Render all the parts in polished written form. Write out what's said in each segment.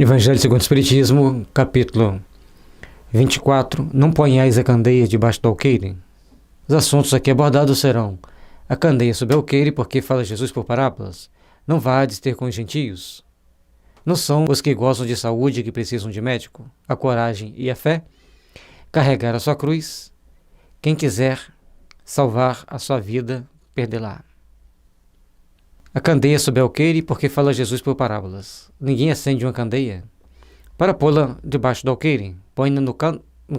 Evangelho segundo o Espiritismo, capítulo 24. Não ponhais a candeia debaixo do alqueire. Os assuntos aqui abordados serão: a candeia sob o alqueire, porque fala Jesus por parábolas. Não vades ter com os gentios. Não são os que gostam de saúde que precisam de médico. A coragem e a fé. Carregar a sua cruz. Quem quiser salvar a sua vida, perdê-la. A candeia sob o alqueire, porque fala Jesus por parábolas. Ninguém acende uma candeia para pô-la debaixo do alqueire. Põe-na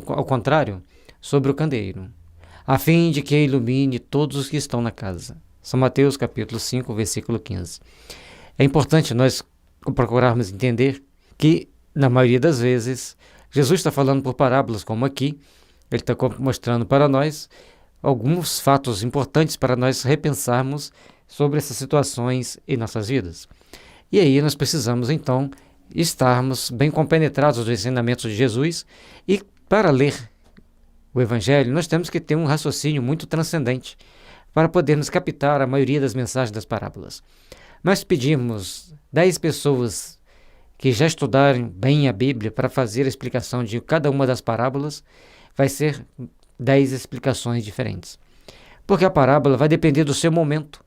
ao contrário, sobre o candeeiro, a fim de que ilumine todos os que estão na casa. São Mateus capítulo 5, versículo 15. É importante nós procurarmos entender que, na maioria das vezes, Jesus está falando por parábolas, como aqui. Ele está mostrando para nós alguns fatos importantes para nós repensarmos sobre essas situações em nossas vidas. E aí nós precisamos, então, estarmos bem compenetrados dos ensinamentos de Jesus, e para ler o Evangelho nós temos que ter um raciocínio muito transcendente para podermos captar a maioria das mensagens das parábolas. Nós pedimos 10 pessoas que já estudaram bem a Bíblia para fazer a explicação de cada uma das parábolas. Vai ser 10 explicações diferentes, porque a parábola vai depender do seu momento,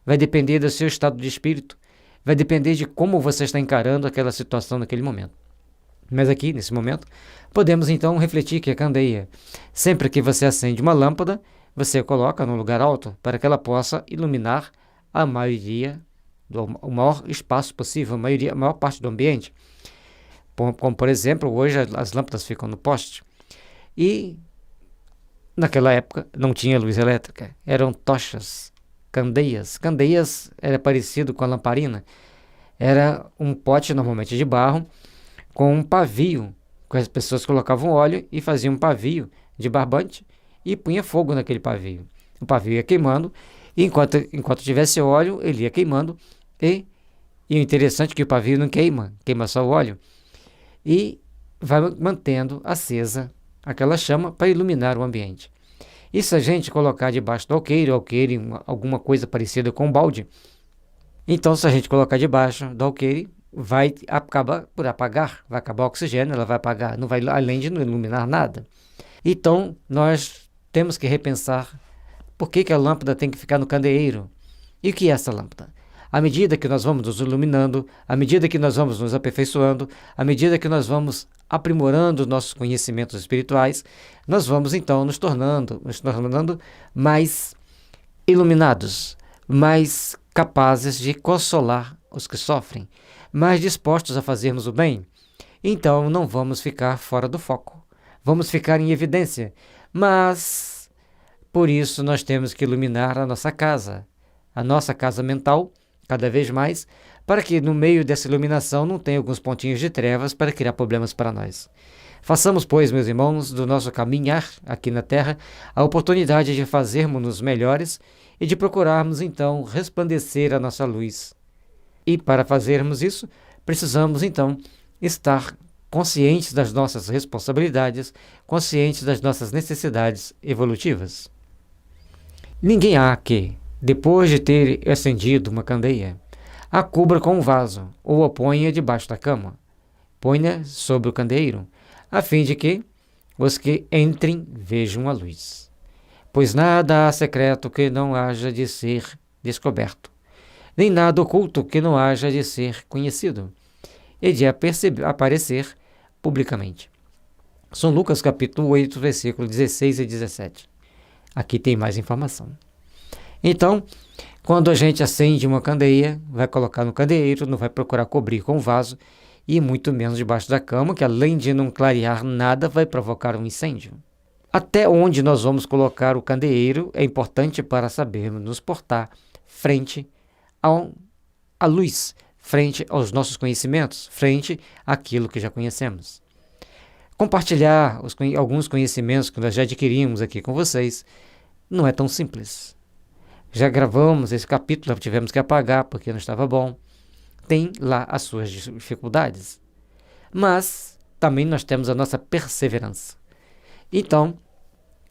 vai depender do seu estado de espírito, vai depender de como você está encarando aquela situação naquele momento. Mas aqui, nesse momento, podemos então refletir que a candeia, sempre que você acende uma lâmpada, você a coloca num lugar alto para que ela possa iluminar a maioria, o maior espaço possível, a maior parte do ambiente. Como, por exemplo, hoje as lâmpadas ficam no poste. E naquela época não tinha luz elétrica, eram tochas, candeias. Candeias era parecido com a lamparina. Era um pote normalmente de barro com um pavio, que as pessoas colocavam óleo e faziam um pavio de barbante e punha fogo naquele pavio. O pavio ia queimando, e enquanto tivesse óleo, ele ia queimando, e o interessante é que o pavio não queima só o óleo, e vai mantendo acesa aquela chama para iluminar o ambiente. E se a gente colocar debaixo do alqueire, alguma coisa parecida com um balde, então se a gente colocar debaixo do alqueire, vai acabar por apagar, vai acabar o oxigênio, ela vai apagar, não vai, além de não iluminar nada. Então nós temos que repensar por que a lâmpada tem que ficar no candeeiro. E o que é essa lâmpada? À medida que nós vamos nos iluminando, à medida que nós vamos nos aperfeiçoando, à medida que nós vamos aprimorando nossos conhecimentos espirituais, nós vamos então nos tornando mais iluminados, mais capazes de consolar os que sofrem, mais dispostos a fazermos o bem. Então não vamos ficar fora do foco, vamos ficar em evidência, mas por isso nós temos que iluminar a nossa casa mental, cada vez mais, para que no meio dessa iluminação não tenha alguns pontinhos de trevas para criar problemas para nós. Façamos, pois, meus irmãos, do nosso caminhar aqui na Terra, a oportunidade de fazermos-nos melhores e de procurarmos, então, resplandecer a nossa luz. E para fazermos isso, precisamos, então, estar conscientes das nossas responsabilidades, conscientes das nossas necessidades evolutivas. Ninguém há que, depois de ter acendido uma candeia, a cubra com um vaso ou a ponha debaixo da cama. Ponha sobre o candeeiro, a fim de que os que entrem vejam a luz. Pois nada há secreto que não haja de ser descoberto, nem nada oculto que não haja de ser conhecido e de aparecer publicamente. São Lucas capítulo 8, versículos 16 e 17. Aqui tem mais informação. Então, quando a gente acende uma candeia, vai colocar no candeeiro, não vai procurar cobrir com vaso, e muito menos debaixo da cama, que além de não clarear nada, vai provocar um incêndio. Até onde nós vamos colocar o candeeiro é importante para sabermos nos portar frente à luz, frente aos nossos conhecimentos, frente àquilo que já conhecemos. Compartilhar alguns conhecimentos que nós já adquirimos aqui com vocês não é tão simples. Já gravamos esse capítulo, tivemos que apagar porque não estava bom. Tem lá as suas dificuldades. Mas também nós temos a nossa perseverança. Então,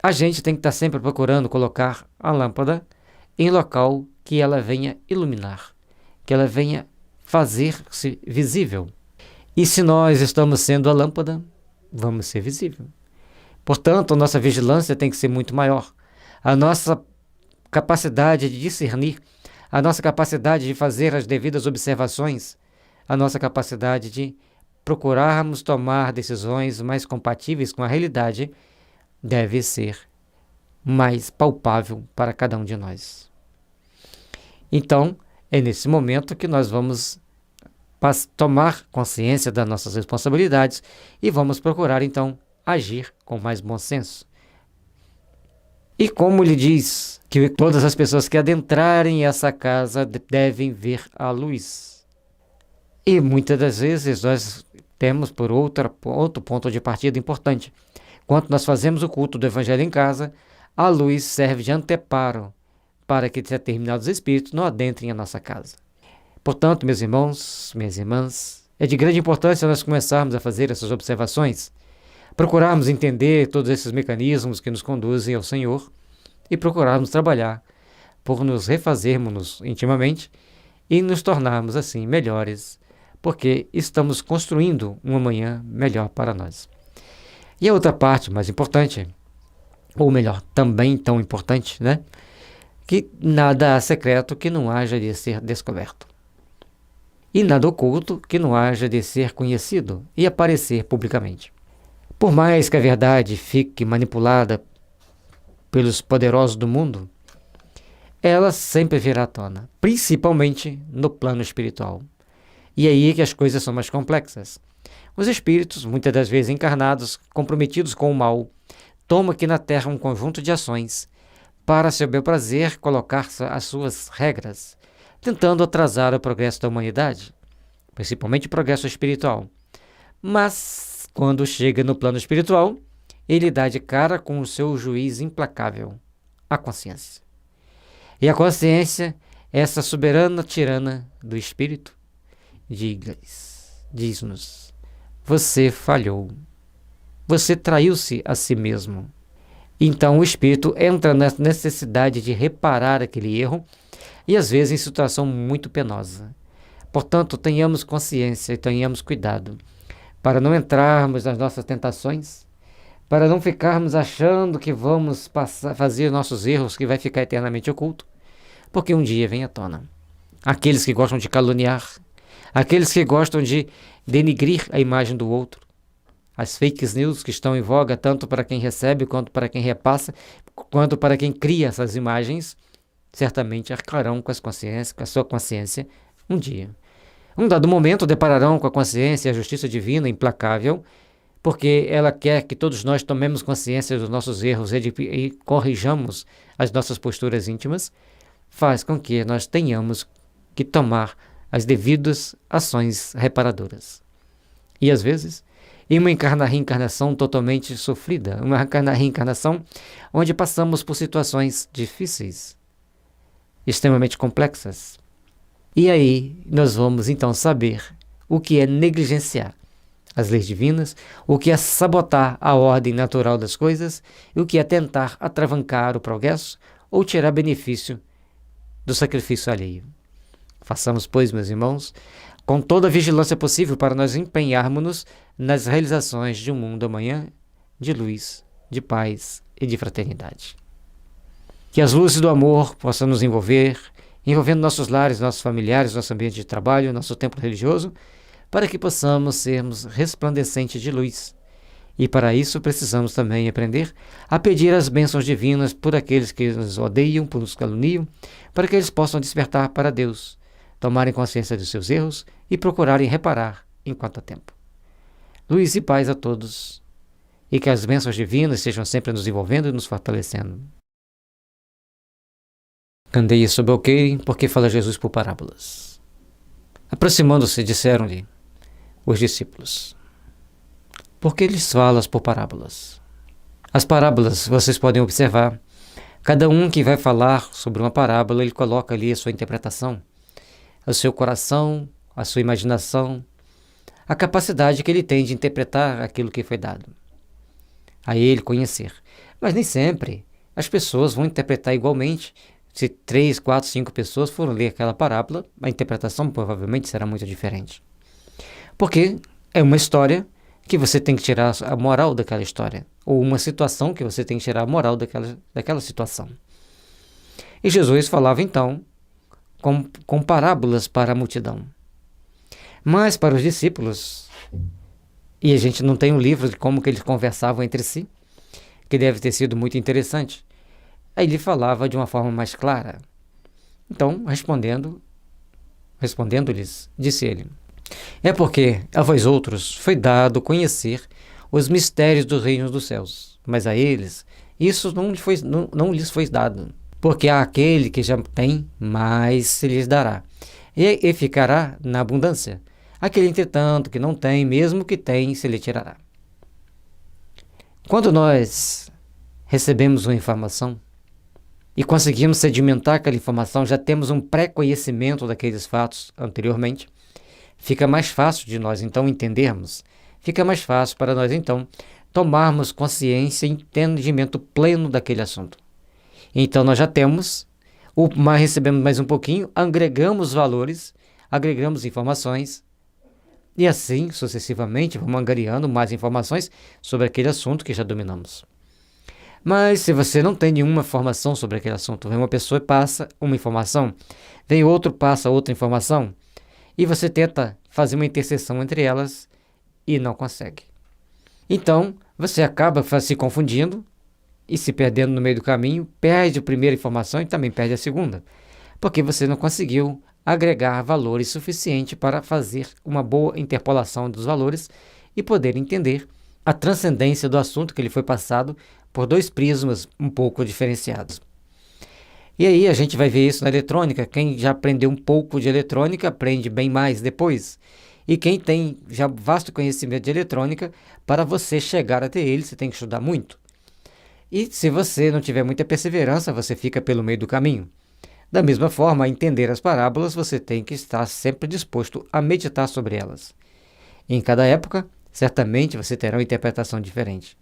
a gente tem que estar sempre procurando colocar a lâmpada em local que ela venha iluminar, que ela venha fazer-se visível. E se nós estamos sendo a lâmpada, vamos ser visível. Portanto, a nossa vigilância tem que ser muito maior. A nossa capacidade de discernir, a nossa capacidade de fazer as devidas observações, a nossa capacidade de procurarmos tomar decisões mais compatíveis com a realidade deve ser mais palpável para cada um de nós. Então, é nesse momento que nós vamos tomar consciência das nossas responsabilidades e vamos procurar, então, agir com mais bom senso. E como ele diz que todas as pessoas que adentrarem essa casa devem ver a luz. E muitas das vezes nós temos por outro ponto de partida importante. Quando nós fazemos o culto do Evangelho em casa, a luz serve de anteparo para que determinados espíritos não adentrem a nossa casa. Portanto, meus irmãos, minhas irmãs, é de grande importância nós começarmos a fazer essas observações, procurarmos entender todos esses mecanismos que nos conduzem ao Senhor e procurarmos trabalhar por nos refazermos intimamente e nos tornarmos assim melhores, porque estamos construindo um amanhã melhor para nós. E a outra parte mais importante, ou melhor, também tão importante, né? Que nada há secreto que não haja de ser descoberto. E nada oculto que não haja de ser conhecido e aparecer publicamente. Por mais que a verdade fique manipulada pelos poderosos do mundo, ela sempre virá à tona, principalmente no plano espiritual. E é aí que as coisas são mais complexas. Os espíritos, muitas das vezes encarnados, comprometidos com o mal, tomam aqui na Terra um conjunto de ações para, seu bel prazer, colocar as suas regras, tentando atrasar o progresso da humanidade, principalmente o progresso espiritual. Mas, quando chega no plano espiritual, ele dá de cara com o seu juiz implacável, a consciência. E a consciência, essa soberana tirana do espírito, diz-nos: você falhou, você traiu-se a si mesmo. Então o espírito entra na necessidade de reparar aquele erro e às vezes em situação muito penosa. Portanto, tenhamos consciência e tenhamos cuidado para não entrarmos nas nossas tentações, para não ficarmos achando que vamos fazer nossos erros, que vai ficar eternamente oculto, porque um dia vem à tona. Aqueles que gostam de caluniar, aqueles que gostam de denigrir a imagem do outro, as fake news que estão em voga tanto para quem recebe, quanto para quem repassa, quanto para quem cria essas imagens, certamente arcarão com a sua consciência um dia. Um dado momento depararão com a consciência e a justiça divina implacável, porque ela quer que todos nós tomemos consciência dos nossos erros e corrijamos as nossas posturas íntimas, faz com que nós tenhamos que tomar as devidas ações reparadoras. E às vezes, em uma reencarnação totalmente sofrida, uma reencarnação onde passamos por situações difíceis, extremamente complexas. E aí nós vamos então saber o que é negligenciar as leis divinas, o que é sabotar a ordem natural das coisas e o que é tentar atravancar o progresso ou tirar benefício do sacrifício alheio. Façamos, pois, meus irmãos, com toda a vigilância possível para nós empenharmos-nos nas realizações de um mundo amanhã de luz, de paz e de fraternidade. Que as luzes do amor possam nos envolvendo nossos lares, nossos familiares, nosso ambiente de trabalho, nosso templo religioso, para que possamos sermos resplandecentes de luz. E para isso precisamos também aprender a pedir as bênçãos divinas por aqueles que nos odeiam, por nos caluniam, para que eles possam despertar para Deus, tomarem consciência dos seus erros e procurarem reparar enquanto há tempo. Luz e paz a todos, e que as bênçãos divinas estejam sempre nos envolvendo e nos fortalecendo. Candeia sob alqueire, porque fala Jesus por parábolas. Aproximando-se, disseram-lhe os discípulos: por que lhes falas por parábolas? As parábolas, vocês podem observar, cada um que vai falar sobre uma parábola, ele coloca ali a sua interpretação, o seu coração, a sua imaginação, a capacidade que ele tem de interpretar aquilo que foi dado a ele conhecer. Mas nem sempre as pessoas vão interpretar igualmente. Se 3, 4, 5 pessoas foram ler aquela parábola, a interpretação provavelmente será muito diferente. Porque é uma história que você tem que tirar a moral daquela história, ou uma situação que você tem que tirar a moral daquela situação. E Jesus falava então com parábolas para a multidão. Mas para os discípulos, e a gente não tem um livro de como que eles conversavam entre si, que deve ter sido muito interessante, aí ele falava de uma forma mais clara. Então, respondendo-lhes, disse ele: é porque a vós outros foi dado conhecer os mistérios do reino dos céus, mas a eles isso não lhes foi dado, porque àquele que já tem, mais se lhes dará, e ficará na abundância. Aquele, entretanto, que não tem, mesmo que tem, se lhe tirará. Quando nós recebemos uma informação e conseguimos sedimentar aquela informação, já temos um pré-conhecimento daqueles fatos anteriormente, fica mais fácil de nós então entendermos, fica mais fácil para nós então tomarmos consciência e entendimento pleno daquele assunto. Então nós já temos, recebemos mais um pouquinho, agregamos valores, agregamos informações, e assim sucessivamente vamos angariando mais informações sobre aquele assunto que já dominamos. Mas se você não tem nenhuma informação sobre aquele assunto, vem uma pessoa e passa uma informação, vem outro passa outra informação, e você tenta fazer uma interseção entre elas e não consegue. Então, você acaba se confundindo e se perdendo no meio do caminho, perde a primeira informação e também perde a segunda, porque você não conseguiu agregar valores suficientes para fazer uma boa interpolação dos valores e poder entender a transcendência do assunto que lhe foi passado por dois prismas um pouco diferenciados. E aí a gente vai ver isso na eletrônica. Quem já aprendeu um pouco de eletrônica aprende bem mais depois. E quem tem já vasto conhecimento de eletrônica, para você chegar até ele, você tem que estudar muito. E se você não tiver muita perseverança, você fica pelo meio do caminho. Da mesma forma, a entender as parábolas, você tem que estar sempre disposto a meditar sobre elas. E em cada época, certamente você terá uma interpretação diferente.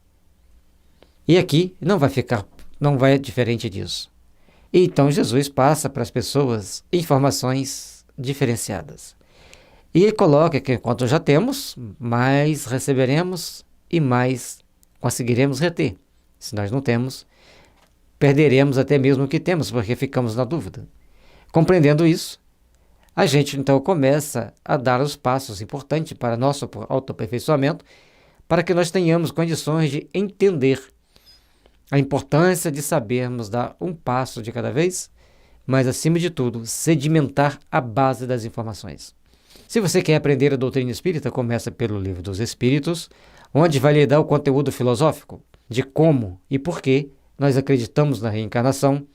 E aqui não vai diferente disso. E então Jesus passa para as pessoas informações diferenciadas. E ele coloca que quanto já temos, mais receberemos e mais conseguiremos reter. Se nós não temos, perderemos até mesmo o que temos, porque ficamos na dúvida. Compreendendo isso, a gente então começa a dar os passos importantes para nosso autoaperfeiçoamento, para que nós tenhamos condições de entender a importância de sabermos dar um passo de cada vez, mas acima de tudo, sedimentar a base das informações. Se você quer aprender a doutrina espírita, começa pelo Livro dos Espíritos, onde vai lhe dar o conteúdo filosófico de como e por que nós acreditamos na reencarnação,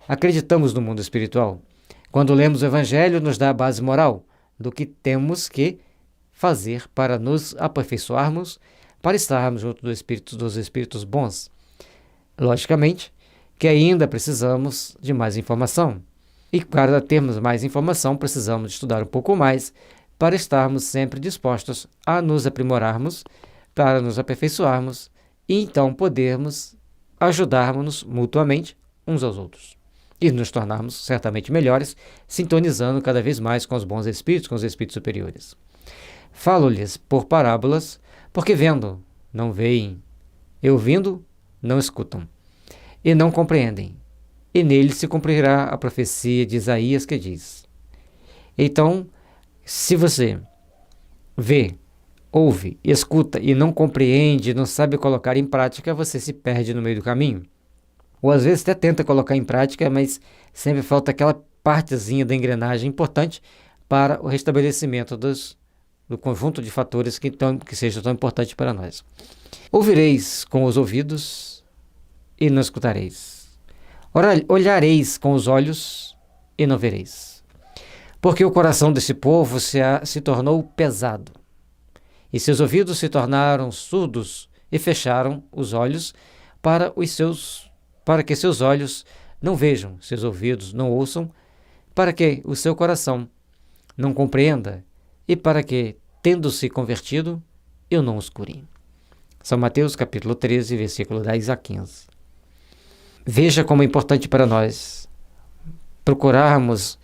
acreditamos no mundo espiritual. Quando lemos o Evangelho, nos dá a base moral do que temos que fazer para nos aperfeiçoarmos, para estarmos junto dos espíritos bons. Logicamente que ainda precisamos de mais informação. E para termos mais informação, precisamos estudar um pouco mais para estarmos sempre dispostos a nos aprimorarmos, para nos aperfeiçoarmos e então podermos ajudarmos mutuamente uns aos outros e nos tornarmos certamente melhores, sintonizando cada vez mais com os bons espíritos, com os espíritos superiores. Falo-lhes por parábolas, porque vendo, não veem, e ouvindo, não escutam, e não compreendem, e nele se cumprirá a profecia de Isaías que diz. Então, se você vê, ouve, escuta e não compreende, não sabe colocar em prática, você se perde no meio do caminho. Ou às vezes até tenta colocar em prática, mas sempre falta aquela partezinha da engrenagem importante para o restabelecimento do conjunto de fatores que sejam tão importantes para nós. Ouvireis com os ouvidos e não escutareis. Olhareis com os olhos e não vereis. Porque o coração desse povo se tornou pesado, e seus ouvidos se tornaram surdos e fecharam os olhos para que seus olhos não vejam, seus ouvidos não ouçam, para que o seu coração não compreenda e para que, tendo-se convertido, eu não os cure. São Mateus capítulo 13, versículo 10 a 15. Veja como é importante para nós procurarmos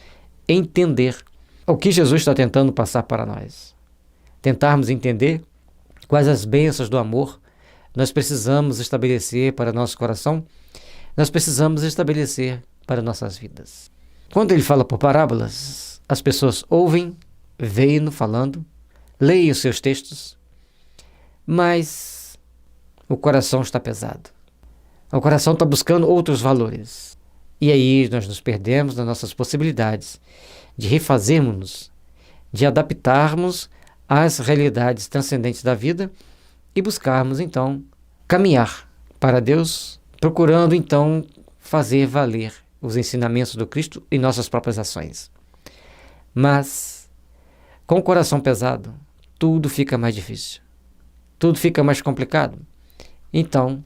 entender o que Jesus está tentando passar para nós. tentarmos entender quais as bênçãos do amor nós precisamos estabelecer para nosso coração, nós precisamos estabelecer para nossas vidas. Quando ele fala por parábolas, as pessoas ouvem, veem-no falando, leem os seus textos, mas o coração está pesado. O coração está buscando outros valores. E aí nós nos perdemos das nossas possibilidades de refazermos-nos, de adaptarmos às realidades transcendentes da vida e buscarmos, então, caminhar para Deus, procurando, então, fazer valer os ensinamentos do Cristo em nossas próprias ações. Mas, com o coração pesado, tudo fica mais difícil. Tudo fica mais complicado. Então,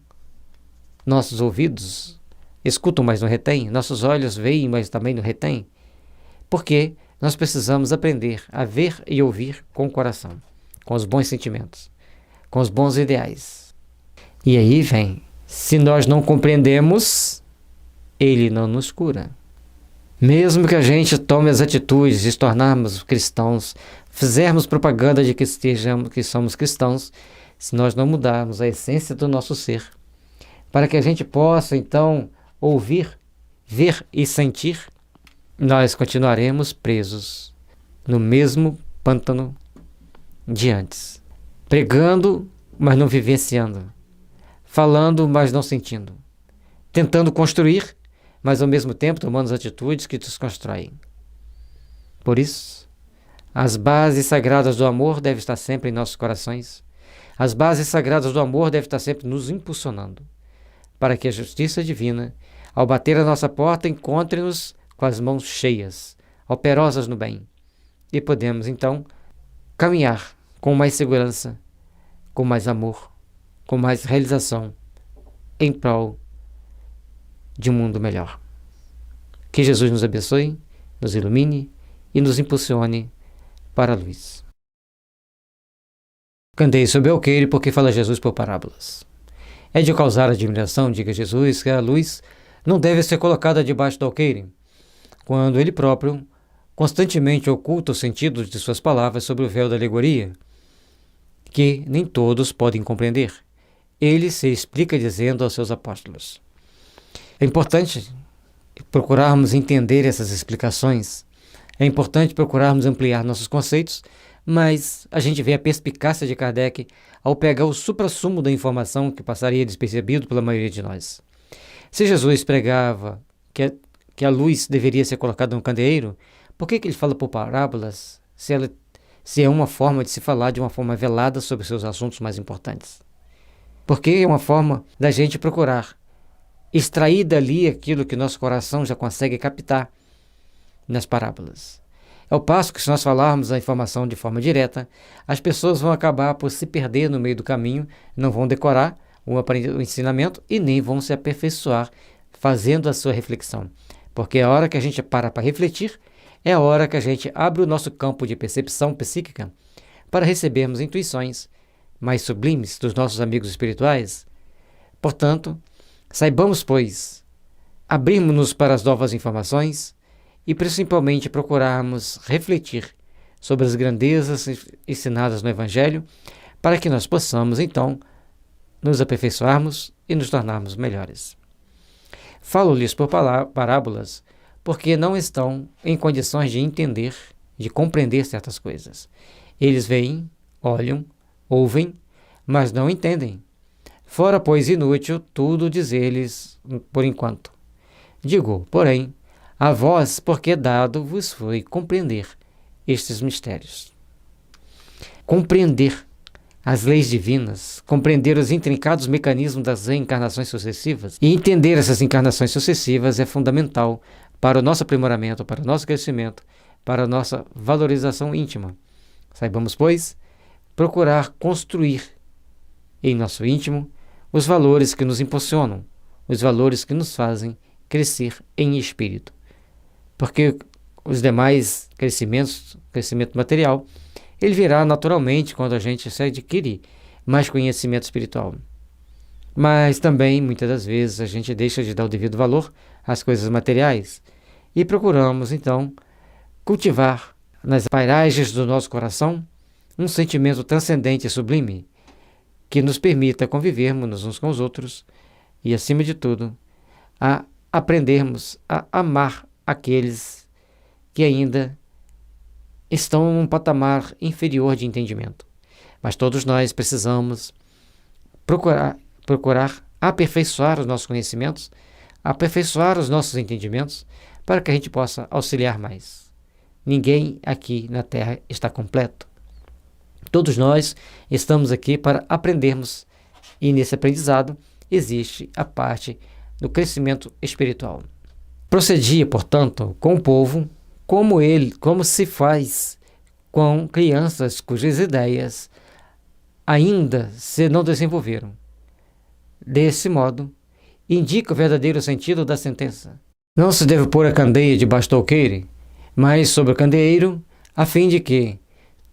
nossos ouvidos escutam, mas não retêm. Nossos olhos veem, mas também não retêm. Porque nós precisamos aprender a ver e ouvir com o coração, com os bons sentimentos, com os bons ideais. E aí vem, se nós não compreendemos, Ele não nos cura. Mesmo que a gente tome as atitudes de se tornarmos cristãos, fizermos propaganda de que somos cristãos, se nós não mudarmos a essência do nosso ser, para que a gente possa, então, ouvir, ver e sentir, nós continuaremos presos no mesmo pântano de antes, pregando, mas não vivenciando, falando, mas não sentindo, tentando construir, mas ao mesmo tempo tomando as atitudes que desconstroem. Por isso, as bases sagradas do amor devem estar sempre em nossos corações. As bases sagradas do amor devem estar sempre nos impulsionando, para que a justiça divina, ao bater a nossa porta, encontre-nos com as mãos cheias, operosas no bem, e podemos, então, caminhar com mais segurança, com mais amor, com mais realização, em prol de um mundo melhor. Que Jesus nos abençoe, nos ilumine e nos impulsione para a luz. Cantei sobre o alqueire porque fala Jesus por parábolas. É de causar admiração, diga Jesus, que a luz não deve ser colocada debaixo do alqueire, quando ele próprio constantemente oculta os sentidos de suas palavras sobre o véu da alegoria, que nem todos podem compreender. Ele se explica dizendo aos seus apóstolos. É importante procurarmos entender essas explicações, é importante procurarmos ampliar nossos conceitos, mas a gente vê a perspicácia de Kardec ao pegar o suprassumo da informação que passaria despercebido pela maioria de nós. Se Jesus pregava que a luz deveria ser colocada no candeeiro, por que ele fala por parábolas, se é uma forma de se falar de uma forma velada sobre seus assuntos mais importantes? Porque é uma forma da gente procurar extrair dali aquilo que nosso coração já consegue captar nas parábolas. Ao passo que, se nós falarmos a informação de forma direta, as pessoas vão acabar por se perder no meio do caminho, não vão decorar o ensinamento e nem vão se aperfeiçoar fazendo a sua reflexão. Porque a hora que a gente para refletir, é a hora que a gente abre o nosso campo de percepção psíquica para recebermos intuições mais sublimes dos nossos amigos espirituais. Portanto, saibamos, pois, abrirmos-nos para as novas informações e principalmente procurarmos refletir sobre as grandezas ensinadas no Evangelho, para que nós possamos, então, nos aperfeiçoarmos e nos tornarmos melhores. Falo-lhes por parábolas porque não estão em condições de entender, de compreender certas coisas. Eles veem, olham, ouvem, mas não entendem. Fora, pois, inútil tudo dizer-lhes por enquanto. Digo, porém, a vós, porque dado vos foi compreender estes mistérios. Compreender as leis divinas, compreender os intrincados mecanismos das reencarnações sucessivas e entender essas encarnações sucessivas é fundamental para o nosso aprimoramento, para o nosso crescimento, para a nossa valorização íntima. Saibamos, pois, procurar construir em nosso íntimo os valores que nos impulsionam, os valores que nos fazem crescer em espírito. Porque os demais crescimentos, crescimento material, ele virá naturalmente quando a gente se adquire mais conhecimento espiritual. Mas também, muitas das vezes, a gente deixa de dar o devido valor às coisas materiais e procuramos, então, cultivar nas pairagens do nosso coração um sentimento transcendente e sublime que nos permita convivermos uns com os outros e, acima de tudo, a aprendermos a amar aqueles que ainda estão em um patamar inferior de entendimento. Mas todos nós precisamos procurar aperfeiçoar os nossos conhecimentos, aperfeiçoar os nossos entendimentos, para que a gente possa auxiliar mais. Ninguém aqui na Terra está completo. Todos nós estamos aqui para aprendermos, e nesse aprendizado existe a parte do crescimento espiritual. Procedia, portanto, com o povo como se faz com crianças cujas ideias ainda se não desenvolveram. Desse modo, indica o verdadeiro sentido da sentença. Não se deve pôr a candeia debaixo do alqueire, mas sobre o candeeiro, a fim de que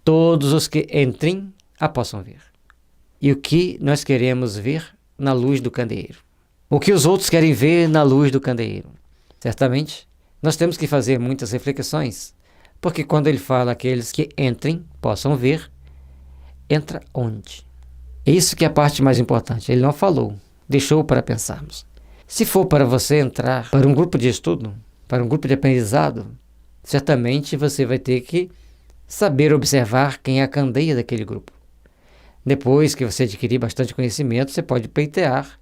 todos os que entrem a possam ver. E o que nós queremos ver na luz do candeeiro? O que os outros querem ver na luz do candeeiro? Certamente, nós temos que fazer muitas reflexões, porque quando ele fala aqueles que entrem possam ver, entra onde? É isso que é a parte mais importante. Ele não falou, deixou para pensarmos. Se for para você entrar para um grupo de estudo, para um grupo de aprendizado, certamente você vai ter que saber observar quem é a candeia daquele grupo. Depois que você adquirir bastante conhecimento, você pode pleitear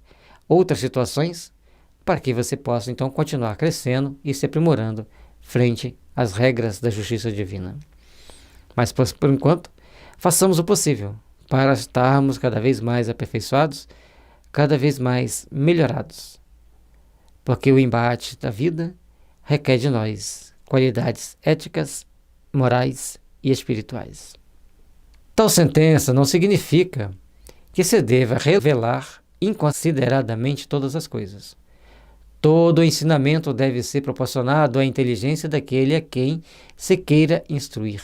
outras situações para que você possa então continuar crescendo e se aprimorando frente às regras da justiça divina. Mas por enquanto, façamos o possível para estarmos cada vez mais aperfeiçoados, cada vez mais melhorados. Porque o embate da vida requer de nós qualidades éticas, morais e espirituais. Tal sentença não significa que se deva revelar inconsideradamente todas as coisas. Todo o ensinamento deve ser proporcionado à inteligência daquele a quem se queira instruir.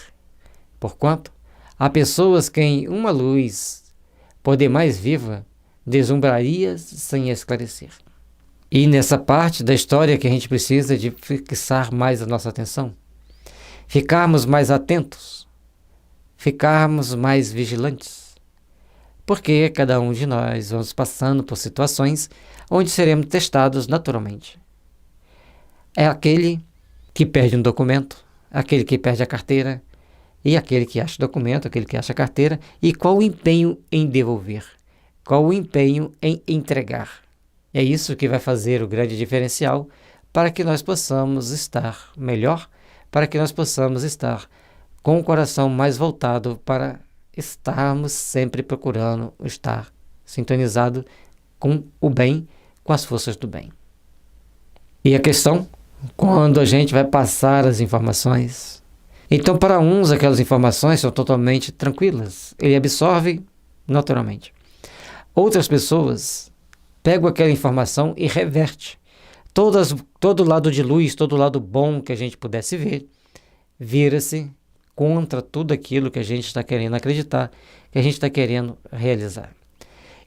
Porquanto, há pessoas que em uma luz, por demais viva, deslumbraria sem esclarecer. E nessa parte da história que a gente precisa de fixar mais a nossa atenção, ficarmos mais atentos, ficarmos mais vigilantes, porque cada um de nós vamos passando por situações onde seremos testados naturalmente. É aquele que perde um documento, aquele que perde a carteira, e aquele que acha o documento, aquele que acha a carteira, e qual o empenho em devolver, qual o empenho em entregar. É isso que vai fazer o grande diferencial para que nós possamos estar melhor, para que nós possamos estar com o coração mais voltado para estarmos sempre procurando estar sintonizado com o bem, com as forças do bem. E a questão, quando a gente vai passar as informações, então para uns aquelas informações são totalmente tranquilas, ele absorve naturalmente. Outras pessoas pegam aquela informação e reverte. Todo lado de luz, todo lado bom que a gente pudesse ver, vira-se contra tudo aquilo que a gente está querendo acreditar, que a gente está querendo realizar.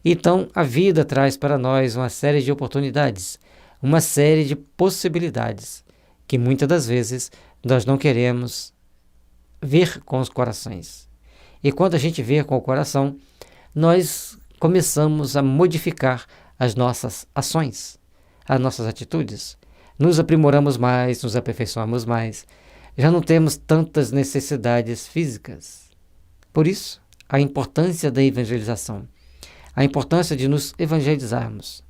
Então, a vida traz para nós uma série de oportunidades, uma série de possibilidades, que muitas das vezes nós não queremos ver com os corações. E quando a gente vê com o coração, nós começamos a modificar as nossas ações, as nossas atitudes. Nos aprimoramos mais, nos aperfeiçoamos mais. Já não temos tantas necessidades físicas. Por isso, a importância da evangelização, a importância de nos evangelizarmos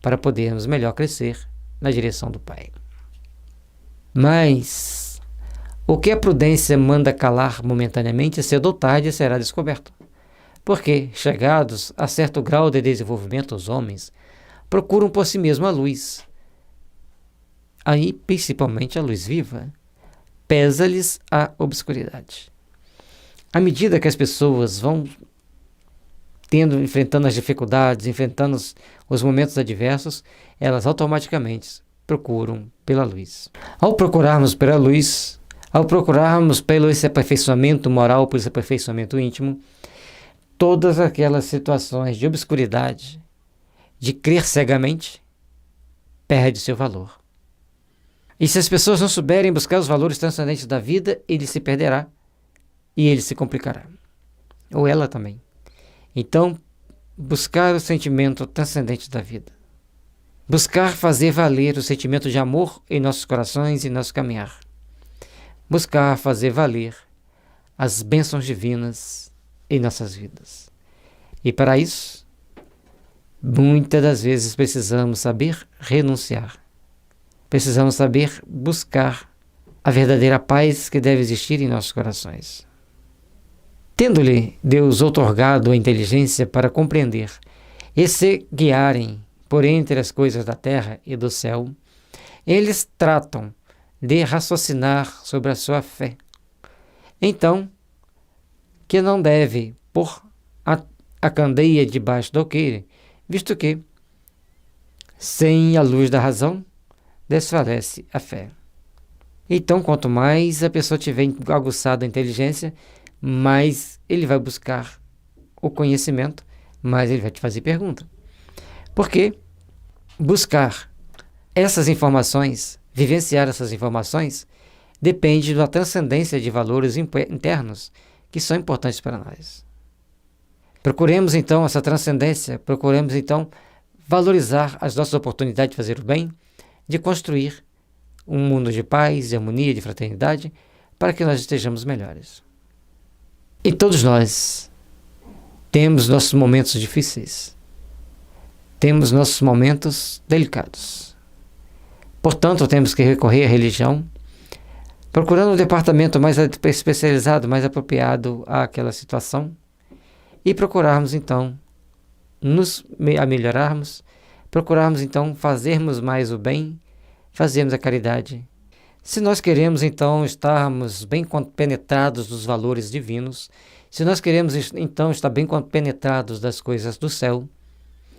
para podermos melhor crescer na direção do Pai. Mas o que a prudência manda calar momentaneamente, cedo ou tarde será descoberto. Porque, chegados a certo grau de desenvolvimento, os homens procuram por si mesmos a luz. Aí, principalmente a luz viva, pesa-lhes a obscuridade. À medida que as pessoas vão enfrentando as dificuldades, enfrentando os momentos adversos, elas automaticamente procuram pela luz. Ao procurarmos pela luz, ao procurarmos pelo esse aperfeiçoamento moral, por esse aperfeiçoamento íntimo, todas aquelas situações de obscuridade, de crer cegamente, perde seu valor. E se as pessoas não souberem buscar os valores transcendentes da vida, ele se perderá e ele se complicará. ou ela também. Então, buscar o sentimento transcendente da vida. Buscar fazer valer o sentimento de amor em nossos corações e nosso caminhar. Buscar fazer valer as bênçãos divinas em nossas vidas. E para isso, muitas das vezes precisamos saber renunciar. Precisamos saber buscar a verdadeira paz que deve existir em nossos corações. Tendo-lhe Deus outorgado a inteligência para compreender e se guiarem por entre as coisas da terra e do céu, eles tratam de raciocinar sobre a sua fé. Então, que não deve pôr a candeia debaixo do alqueire, visto que, sem a luz da razão, desfalece a fé. Então, quanto mais a pessoa tiver aguçada a inteligência, mais ele vai buscar o conhecimento, mais ele vai te fazer pergunta. Porque buscar essas informações, vivenciar essas informações, depende da transcendência de valores internos que são importantes para nós. Procuremos então essa transcendência, procuremos então valorizar as nossas oportunidades de fazer o bem, de construir um mundo de paz, de harmonia, de fraternidade, para que nós estejamos melhores. E todos nós temos nossos momentos difíceis, temos nossos momentos delicados. Portanto, temos que recorrer à religião, procurando um departamento mais especializado, mais apropriado àquela situação, e procurarmos então nos melhorarmos, procurarmos então fazermos mais o bem, fazermos a caridade. Se nós queremos então estarmos bem penetrados dos valores divinos, se nós queremos então estar bem penetrados das coisas do céu,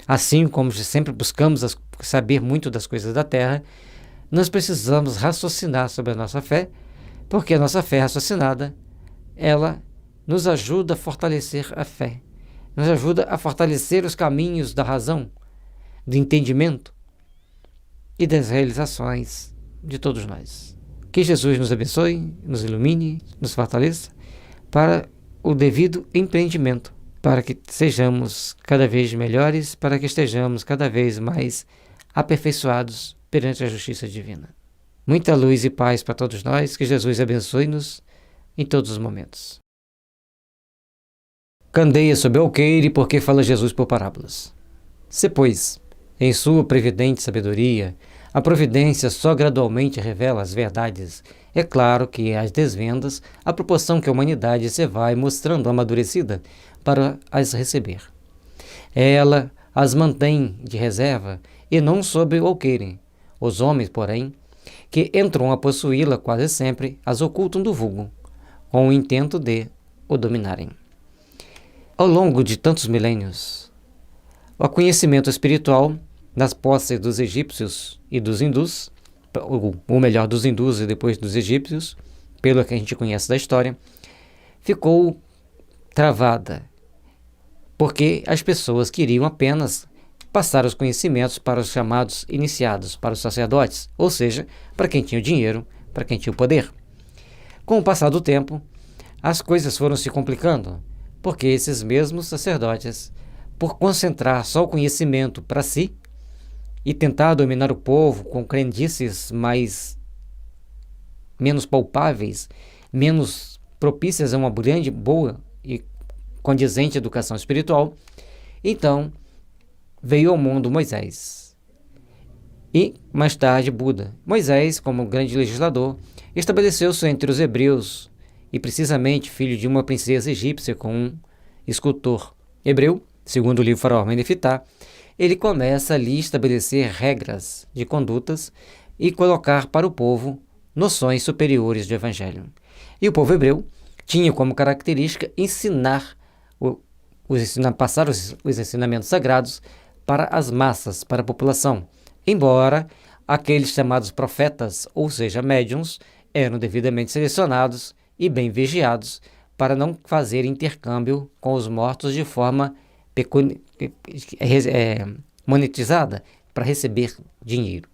assim como sempre buscamos saber muito das coisas da terra, nós precisamos raciocinar sobre a nossa fé, porque a nossa fé raciocinada, ela nos ajuda a fortalecer a fé, nos ajuda a fortalecer os caminhos da razão, do entendimento e das realizações de todos nós. Que Jesus nos abençoe, nos ilumine, nos fortaleça para o devido empreendimento, para que sejamos cada vez melhores, para que estejamos cada vez mais aperfeiçoados perante a justiça divina. Muita luz e paz para todos nós, que Jesus abençoe-nos em todos os momentos. Candeia sob o alqueire, porque fala Jesus por parábolas. Se, pois, em sua previdente sabedoria, a providência só gradualmente revela as verdades, é claro que as desvendas, à proporção que a humanidade se vai mostrando amadurecida para as receber. Ela as mantém de reserva e não sob o alqueire. Os homens, porém, que entram a possuí-la quase sempre, as ocultam do vulgo, com o intento de o dominarem. Ao longo de tantos milênios, o conhecimento espiritual das posses dos egípcios e dos hindus, ou melhor, dos hindus e depois dos egípcios, pelo que a gente conhece da história, ficou travada, porque as pessoas queriam apenas passar os conhecimentos para os chamados iniciados, para os sacerdotes, ou seja, para quem tinha o dinheiro, para quem tinha o poder. Com o passar do tempo, as coisas foram se complicando, porque esses mesmos sacerdotes, por concentrar só o conhecimento para si e tentar dominar o povo com crendices menos palpáveis, menos propícias a uma grande, boa e condizente educação espiritual, então veio ao mundo Moisés e, mais tarde, Buda. Moisés, como grande legislador, estabeleceu-se entre os hebreus e, precisamente, filho de uma princesa egípcia com um escultor hebreu, segundo o livro Faraó Menefitá, ele começa ali a estabelecer regras de condutas e colocar para o povo noções superiores do Evangelho. E o povo hebreu tinha como característica ensinar, passar os ensinamentos sagrados para as massas, para a população, embora aqueles chamados profetas, ou seja, médiuns, eram devidamente selecionados e bem vigiados para não fazer intercâmbio com os mortos de forma monetizada, para receber dinheiro.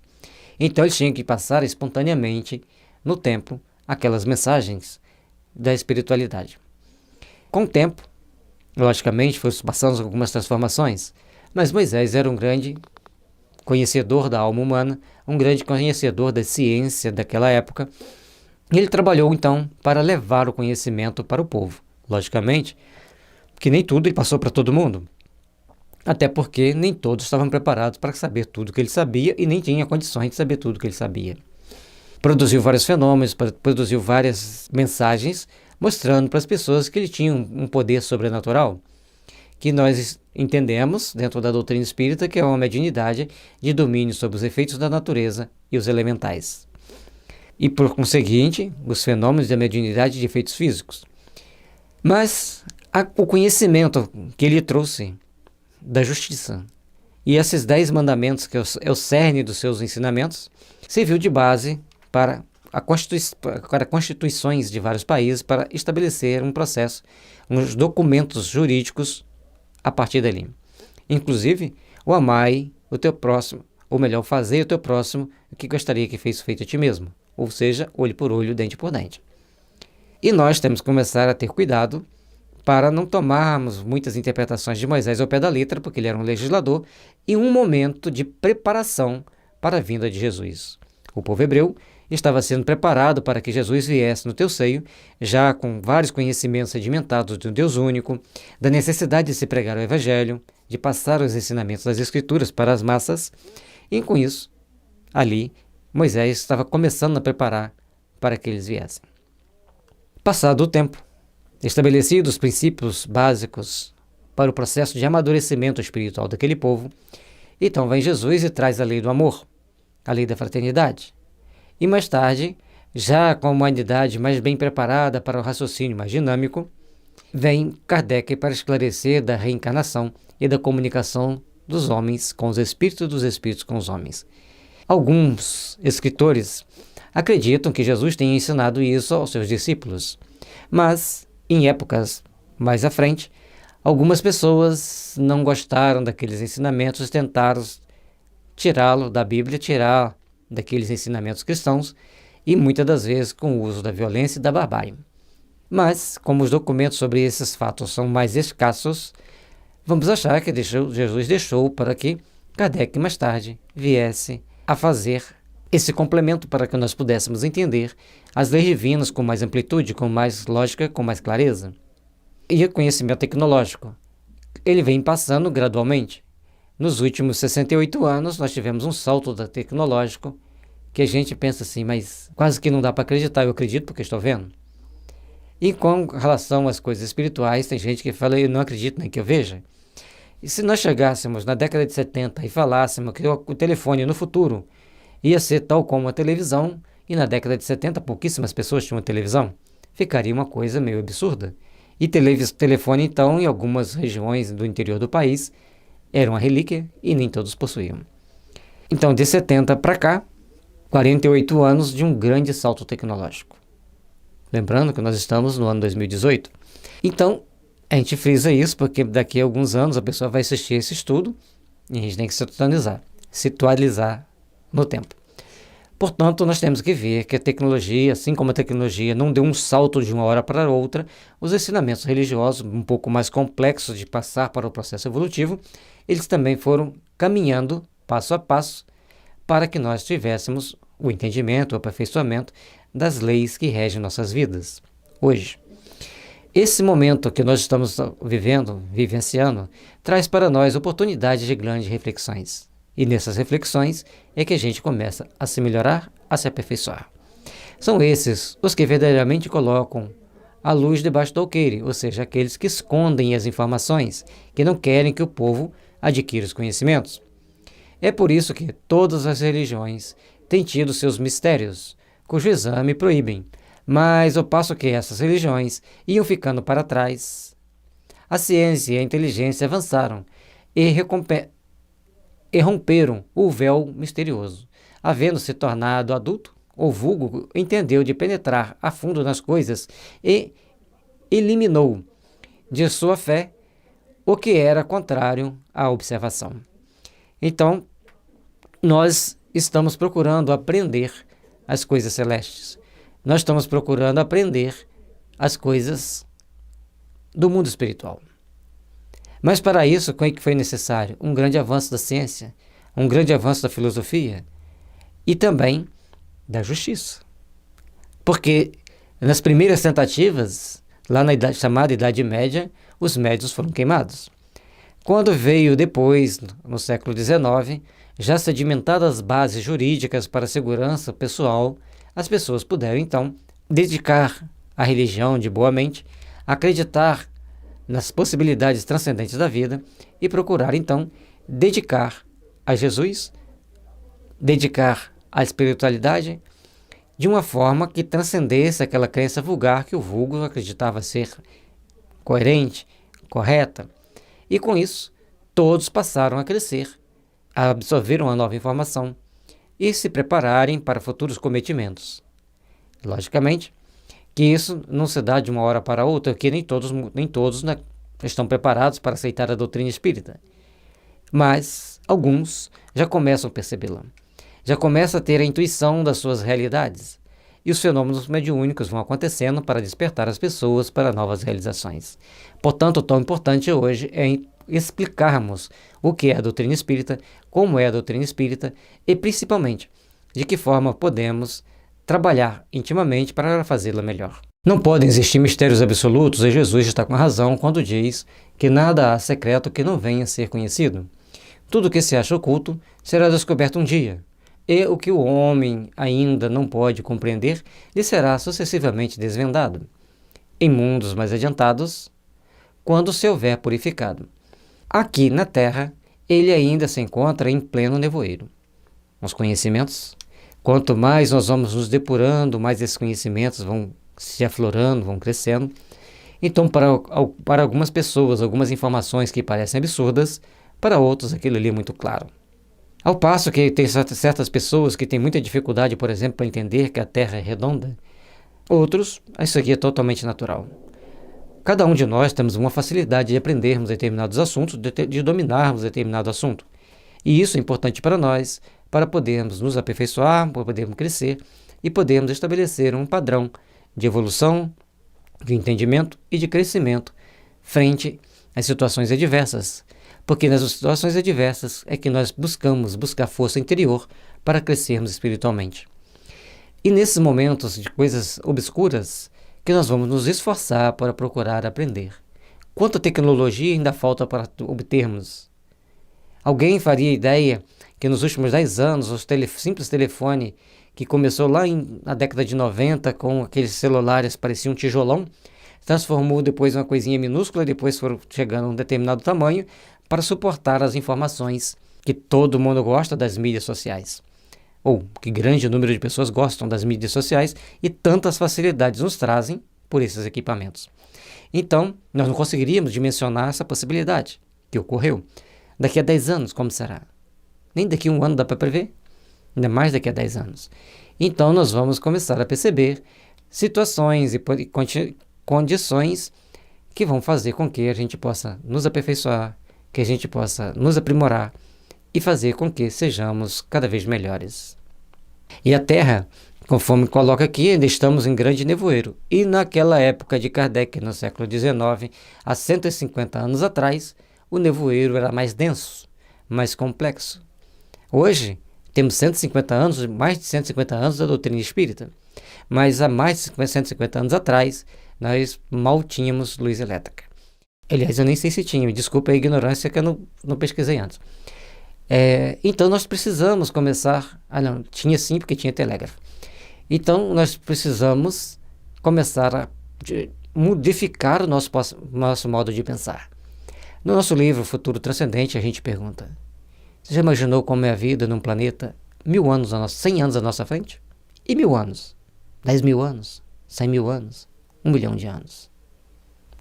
Então eles tinham que passar espontaneamente no templo aquelas mensagens da espiritualidade. Com o tempo, Logicamente, foi passando algumas transformações, mas Moisés era um grande conhecedor da alma humana, um grande conhecedor da ciência daquela época, e ele trabalhou então para levar o conhecimento para o povo. Logicamente, que nem tudo ele passou para todo mundo, até porque nem todos estavam preparados para saber tudo que ele sabia e nem tinha condições de saber tudo que ele sabia. Produziu vários fenômenos, produziu várias mensagens, mostrando para as pessoas que ele tinha um poder sobrenatural, que nós entendemos, dentro da doutrina espírita, que é uma mediunidade de domínio sobre os efeitos da natureza e os elementais. E, por conseguinte, os fenômenos da mediunidade de efeitos físicos. Mas o conhecimento que ele trouxe da justiça e esses 10 mandamentos, que é o cerne dos seus ensinamentos, serviu de base para constituições de vários países para estabelecer um processo, uns documentos jurídicos a partir dali. Inclusive, o amai o teu próximo, ou melhor, fazer o teu próximo o que gostaria que fosse feito a ti mesmo, ou seja, olho por olho, dente por dente. E nós temos que começar a ter cuidado para não tomarmos muitas interpretações de Moisés ao pé da letra, porque ele era um legislador, e um momento de preparação para a vinda de Jesus. O povo hebreu estava sendo preparado para que Jesus viesse no teu seio, já com vários conhecimentos sedimentados de um Deus único, da necessidade de se pregar o Evangelho, de passar os ensinamentos das Escrituras para as massas, e com isso, ali, Moisés estava começando a preparar para que eles viessem. Passado o tempo, estabelecidos os princípios básicos para o processo de amadurecimento espiritual daquele povo, então vem Jesus e traz a lei do amor, a lei da fraternidade. E mais tarde, já com a humanidade mais bem preparada para o raciocínio mais dinâmico, vem Kardec para esclarecer da reencarnação e da comunicação dos homens com os espíritos, dos espíritos com os homens. Alguns escritores acreditam que Jesus tenha ensinado isso aos seus discípulos, mas em épocas mais à frente, algumas pessoas não gostaram daqueles ensinamentos e tentaram tirá-lo da Bíblia, tirar daqueles ensinamentos cristãos, e muitas das vezes com o uso da violência e da barbárie. Mas, como os documentos sobre esses fatos são mais escassos, vamos achar que Jesus deixou para que Kardec mais tarde viesse a fazer esse complemento para que nós pudéssemos entender as leis divinas com mais amplitude, com mais lógica, com mais clareza. E o conhecimento tecnológico, ele vem passando gradualmente. Nos últimos 68 anos, nós tivemos um salto tecnológico que a gente pensa assim, mas quase que não dá para acreditar. Eu acredito porque estou vendo. E com relação às coisas espirituais, tem gente que fala, eu não acredito nem que eu veja. E se nós chegássemos na década de 70 e falássemos que o telefone no futuro ia ser tal como a televisão, e na década de 70 pouquíssimas pessoas tinham televisão, ficaria uma coisa meio absurda. E telefone, então, em algumas regiões do interior do país, era uma relíquia e nem todos possuíam. Então, de 70 para cá, 48 anos de um grande salto tecnológico. Lembrando que nós estamos no ano 2018. Então, a gente frisa isso porque daqui a alguns anos a pessoa vai assistir esse estudo e a gente tem que situalizar no tempo. Portanto, nós temos que ver que a tecnologia, assim como a tecnologia não deu um salto de uma hora para outra, os ensinamentos religiosos, um pouco mais complexos de passar para o processo evolutivo, eles também foram caminhando passo a passo para que nós tivéssemos o entendimento, o aperfeiçoamento das leis que regem nossas vidas hoje. Esse momento que nós estamos vivenciando, traz para nós oportunidades de grandes reflexões. E nessas reflexões é que a gente começa a se melhorar, a se aperfeiçoar. São esses os que verdadeiramente colocam a luz debaixo do alqueire, ou seja, aqueles que escondem as informações, que não querem que o povo adquira os conhecimentos. É por isso que todas as religiões têm tido seus mistérios, cujo exame proíbem, mas ao passo que essas religiões iam ficando para trás, a ciência e a inteligência avançaram e romperam o véu misterioso. Havendo se tornado adulto, o vulgo entendeu de penetrar a fundo nas coisas e eliminou de sua fé o que era contrário à observação. Então, nós estamos procurando aprender as coisas celestes. Nós estamos procurando aprender as coisas do mundo espiritual. Mas para isso, o que foi necessário? Um grande avanço da ciência, um grande avanço da filosofia e também da justiça. Porque nas primeiras tentativas, lá na chamada Idade Média, os médiuns foram queimados. Quando veio depois, no século XIX, já sedimentadas as bases jurídicas para a segurança pessoal, as pessoas puderam então dedicar a religião de boa mente, acreditar nas possibilidades transcendentes da vida e procurar então dedicar a Jesus, dedicar à espiritualidade de uma forma que transcendesse aquela crença vulgar que o vulgo acreditava ser coerente, correta. E com isso, todos passaram a crescer, a absorver uma nova informação e se prepararem para futuros cometimentos. Logicamente que isso não se dá de uma hora para outra, porque nem todos estão preparados para aceitar a doutrina espírita. Mas alguns já começam a percebê-la, já começam a ter a intuição das suas realidades, e os fenômenos mediúnicos vão acontecendo para despertar as pessoas para novas realizações. Portanto, o tão importante hoje é explicarmos o que é a doutrina espírita, como é a doutrina espírita e, principalmente, de que forma podemos trabalhar intimamente para fazê-la melhor. Não podem existir mistérios absolutos, e Jesus está com razão quando diz que nada há secreto que não venha a ser conhecido. Tudo que se acha oculto será descoberto um dia, e o que o homem ainda não pode compreender lhe será sucessivamente desvendado, em mundos mais adiantados, quando se houver purificado. Aqui na Terra, ele ainda se encontra em pleno nevoeiro. Os conhecimentos, quanto mais nós vamos nos depurando, mais esses conhecimentos vão se aflorando, vão crescendo. Então, para algumas pessoas, algumas informações que parecem absurdas, para outros aquilo ali é muito claro. Ao passo que tem certas pessoas que têm muita dificuldade, por exemplo, para entender que a Terra é redonda, outros, isso aqui é totalmente natural. Cada um de nós temos uma facilidade de aprendermos determinados assuntos, de dominarmos determinado assunto. E isso é importante para nós, para podermos nos aperfeiçoar, para podermos crescer e podermos estabelecer um padrão de evolução, de entendimento e de crescimento frente às situações adversas. Porque nas situações adversas é que nós buscar força interior para crescermos espiritualmente. E nesses momentos de coisas obscuras, que nós vamos nos esforçar para procurar aprender. Quanta tecnologia ainda falta para obtermos? Alguém faria ideia que nos últimos 10 anos, o simples telefone, que começou lá na década de 90, com aqueles celulares que pareciam um tijolão, transformou depois em uma coisinha minúscula, depois foram chegando a um determinado tamanho, para suportar as informações que todo mundo gosta das mídias sociais. Ou que grande número de pessoas gostam das mídias sociais e tantas facilidades nos trazem por esses equipamentos. Então, nós não conseguiríamos dimensionar essa possibilidade que ocorreu. Daqui a 10 anos, como será? Nem daqui a um ano dá para prever, ainda mais daqui a 10 anos. Então, nós vamos começar a perceber situações e condições que vão fazer com que a gente possa nos aperfeiçoar, que a gente possa nos aprimorar e fazer com que sejamos cada vez melhores. E a Terra, conforme coloca aqui, ainda estamos em grande nevoeiro. E naquela época de Kardec, no século XIX, há 150 anos atrás, o nevoeiro era mais denso, mais complexo. Hoje, temos 150 anos, mais de 150 anos da doutrina espírita. Mas há mais de 150 anos atrás, nós mal tínhamos luz elétrica. Aliás, eu nem sei se tinha, desculpa a ignorância que eu não pesquisei antes. Então nós precisamos começar... não, tinha sim, porque tinha telégrafo. Então nós precisamos começar a modificar o nosso modo de pensar. No nosso livro Futuro Transcendente, a gente pergunta: você já imaginou como é a vida num planeta 1000 anos, 100 anos à nossa frente? E 1000 anos? 10 mil anos? 100 mil anos? 1 milhão de anos?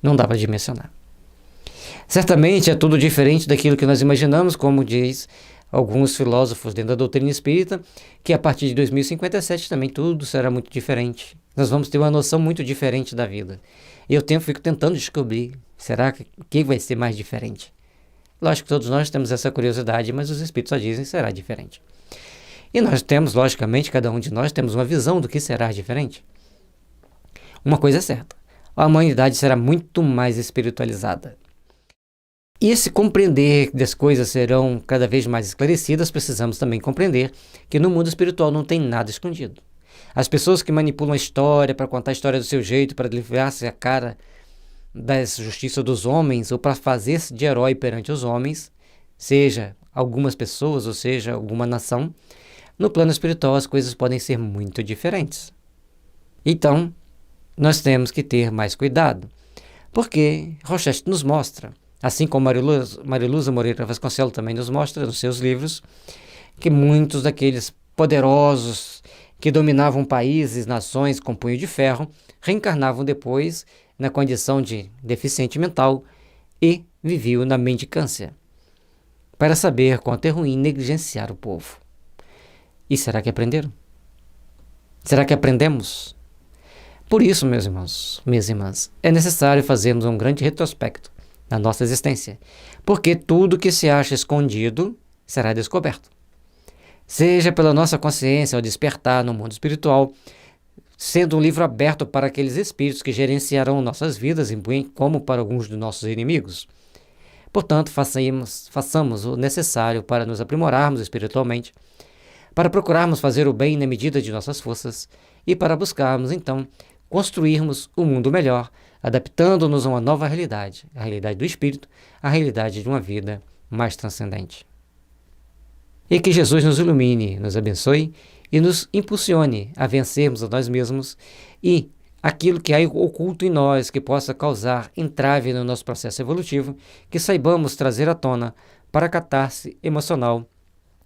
Não dá para dimensionar. Certamente é tudo diferente daquilo que nós imaginamos, como diz alguns filósofos dentro da doutrina espírita, que a partir de 2057 também tudo será muito diferente. Nós vamos ter uma noção muito diferente da vida. E eu fico tentando descobrir, será que vai ser mais diferente? Lógico que todos nós temos essa curiosidade, mas os espíritos só dizem que será diferente. E nós temos, logicamente, cada um de nós temos uma visão do que será diferente. Uma coisa é certa: a humanidade será muito mais espiritualizada. E esse compreender que as coisas serão cada vez mais esclarecidas, precisamos também compreender que no mundo espiritual não tem nada escondido. As pessoas que manipulam a história para contar a história do seu jeito, para livrar-se a cara da justiça dos homens ou para fazer-se de herói perante os homens, seja algumas pessoas ou seja alguma nação, no plano espiritual as coisas podem ser muito diferentes. Então, nós temos que ter mais cuidado, porque Rochette nos mostra, assim como Mariluza Moreira Vasconcelos também nos mostra nos seus livros, que muitos daqueles poderosos que dominavam países, nações com punho de ferro, reencarnavam depois na condição de deficiente mental e viviam na mendicância, para saber quanto é ruim negligenciar o povo. E será que aprenderam? Será que aprendemos? Por isso, meus irmãos, minhas irmãs, é necessário fazermos um grande retrospecto na nossa existência, porque tudo que se acha escondido será descoberto. Seja pela nossa consciência ao despertar no mundo espiritual, sendo um livro aberto para aqueles espíritos que gerenciarão nossas vidas, como para alguns dos nossos inimigos. Portanto, façamos o necessário para nos aprimorarmos espiritualmente, para procurarmos fazer o bem na medida de nossas forças e para buscarmos, então, construirmos um mundo melhor, adaptando-nos a uma nova realidade, a realidade do espírito, a realidade de uma vida mais transcendente. E que Jesus nos ilumine, nos abençoe e nos impulsione a vencermos a nós mesmos e aquilo que há oculto em nós que possa causar entrave no nosso processo evolutivo, que saibamos trazer à tona para a catarse emocional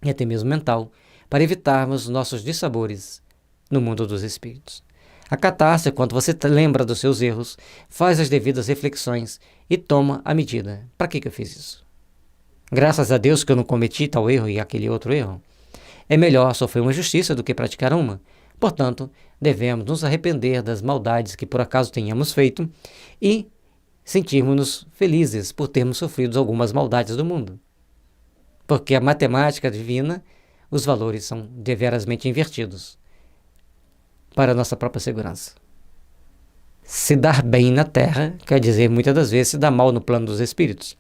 e até mesmo mental, para evitarmos nossos dissabores no mundo dos espíritos. A catarse é quando você lembra dos seus erros, faz as devidas reflexões e toma a medida. Para que eu fiz isso? Graças a Deus que eu não cometi tal erro e aquele outro erro. É melhor sofrer uma injustiça do que praticar uma. Portanto, devemos nos arrepender das maldades que por acaso tenhamos feito e sentirmos-nos felizes por termos sofrido algumas maldades do mundo. Porque a matemática divina, os valores são deverasmente invertidos para a nossa própria segurança. Se dar bem na Terra quer dizer muitas das vezes se dar mal no plano dos espíritos.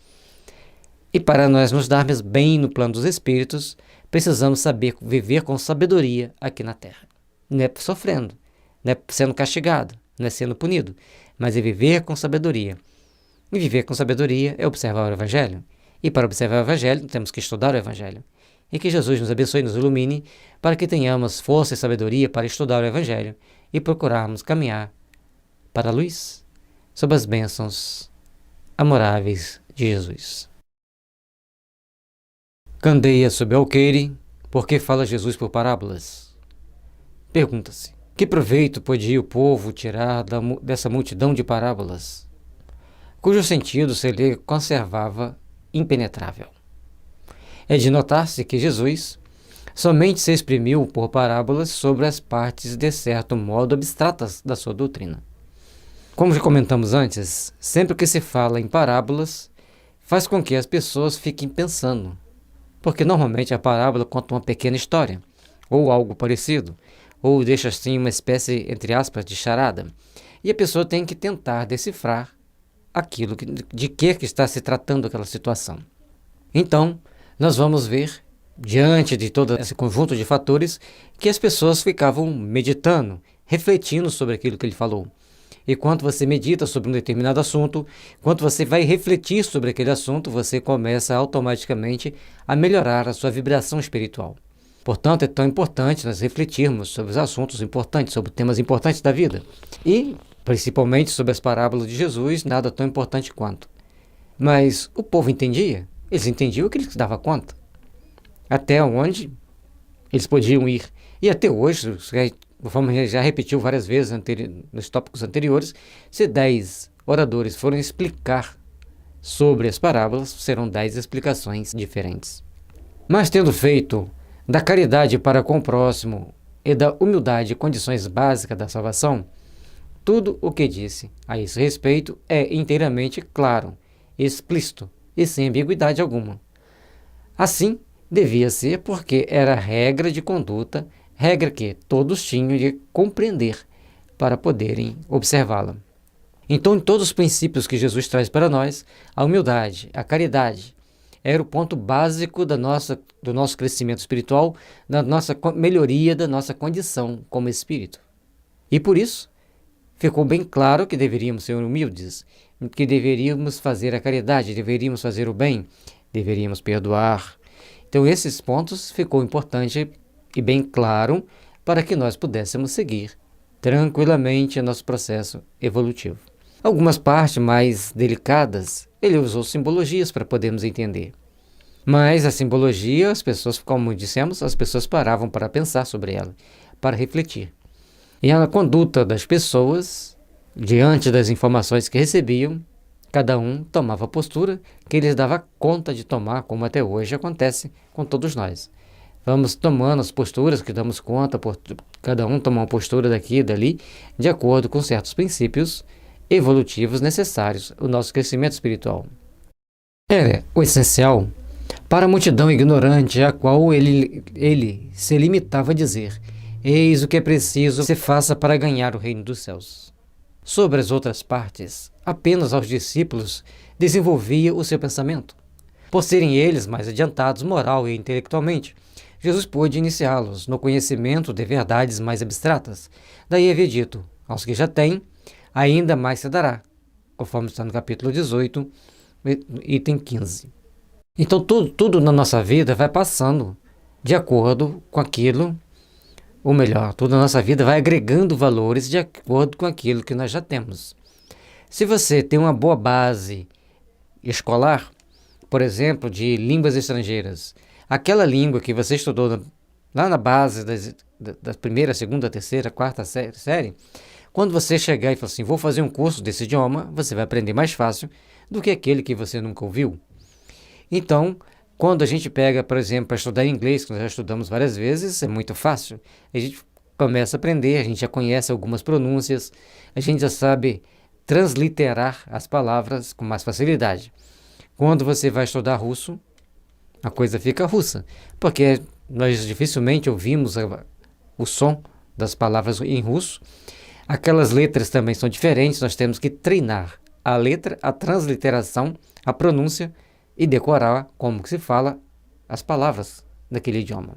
E para nós nos darmos bem no plano dos espíritos, precisamos saber viver com sabedoria aqui na Terra. Não é sofrendo, não é sendo castigado, não é sendo punido, mas é viver com sabedoria. E viver com sabedoria é observar o Evangelho. E para observar o Evangelho, temos que estudar o Evangelho. E que Jesus nos abençoe e nos ilumine para que tenhamos força e sabedoria para estudar o Evangelho e procurarmos caminhar para a luz sob as bênçãos amoráveis de Jesus. Candeia sob alqueire, por que fala Jesus por parábolas? Pergunta-se, que proveito podia o povo tirar dessa multidão de parábolas, cujo sentido se lhe conservava impenetrável? É de notar-se que Jesus somente se exprimiu por parábolas sobre as partes de certo modo abstratas da sua doutrina. Como já comentamos antes, sempre que se fala em parábolas, faz com que as pessoas fiquem pensando, porque normalmente a parábola conta uma pequena história, ou algo parecido, ou deixa assim uma espécie, entre aspas, de charada, e a pessoa tem que tentar decifrar aquilo de que está se tratando aquela situação. Então, nós vamos ver, diante de todo esse conjunto de fatores, que as pessoas ficavam meditando, refletindo sobre aquilo que ele falou. E quando você medita sobre um determinado assunto, quando você vai refletir sobre aquele assunto, você começa automaticamente a melhorar a sua vibração espiritual. Portanto, é tão importante nós refletirmos sobre os assuntos importantes, sobre temas importantes da vida. E, principalmente, sobre as parábolas de Jesus, nada tão importante quanto. Mas o povo entendia? Eles entendiam o que eles davam conta. Até onde eles podiam ir. E até hoje, conforme já repetiu várias vezes nos tópicos anteriores, se 10 oradores forem explicar sobre as parábolas, serão 10 explicações diferentes. Mas tendo feito da caridade para com o próximo e da humildade condições básicas da salvação, tudo o que disse a esse respeito é inteiramente claro, explícito e sem ambiguidade alguma. Assim, devia ser porque era regra de conduta, regra que todos tinham de compreender para poderem observá-la. Então, em todos os princípios que Jesus traz para nós, a humildade, a caridade, era o ponto básico do nosso crescimento espiritual, da nossa melhoria, da nossa condição como espírito. E por isso, ficou bem claro que deveríamos ser humildes, que deveríamos fazer a caridade, deveríamos fazer o bem, deveríamos perdoar. Então, esses pontos ficou importante e bem claro para que nós pudéssemos seguir tranquilamente nosso processo evolutivo. Algumas partes mais delicadas, ele usou simbologias para podermos entender. Mas a simbologia, as pessoas, como dissemos, as pessoas paravam para pensar sobre ela, para refletir. E a conduta das pessoas, diante das informações que recebiam, cada um tomava a postura que lhes dava conta de tomar, como até hoje acontece com todos nós. Vamos tomando as posturas que damos conta, cada um toma uma postura daqui e dali, de acordo com certos princípios evolutivos necessários ao nosso crescimento espiritual. Era o essencial para a multidão ignorante, a qual ele se limitava a dizer: eis o que é preciso se faça para ganhar o reino dos céus. Sobre as outras partes, apenas aos discípulos desenvolvia o seu pensamento. Por serem eles mais adiantados moral e intelectualmente, Jesus pôde iniciá-los no conhecimento de verdades mais abstratas. Daí havia dito: aos que já têm, ainda mais se dará, conforme está no capítulo 18, item 15. Então tudo na nossa vida vai passando de acordo com aquilo, ou melhor, tudo na nossa vida vai agregando valores de acordo com aquilo que nós já temos. Se você tem uma boa base escolar, por exemplo, de línguas estrangeiras, aquela língua que você estudou lá na base da primeira, segunda, terceira, quarta série, quando você chegar e falar assim, vou fazer um curso desse idioma, você vai aprender mais fácil do que aquele que você nunca ouviu. Então, quando a gente pega, por exemplo, para estudar inglês, que nós já estudamos várias vezes, é muito fácil. A gente começa a aprender, a gente já conhece algumas pronúncias, a gente já sabe transliterar as palavras com mais facilidade. Quando você vai estudar russo, a coisa fica russa, porque nós dificilmente ouvimos o som das palavras em russo. Aquelas letras também são diferentes, nós temos que treinar a letra, a transliteração, a pronúncia e decorar como que se fala as palavras daquele idioma.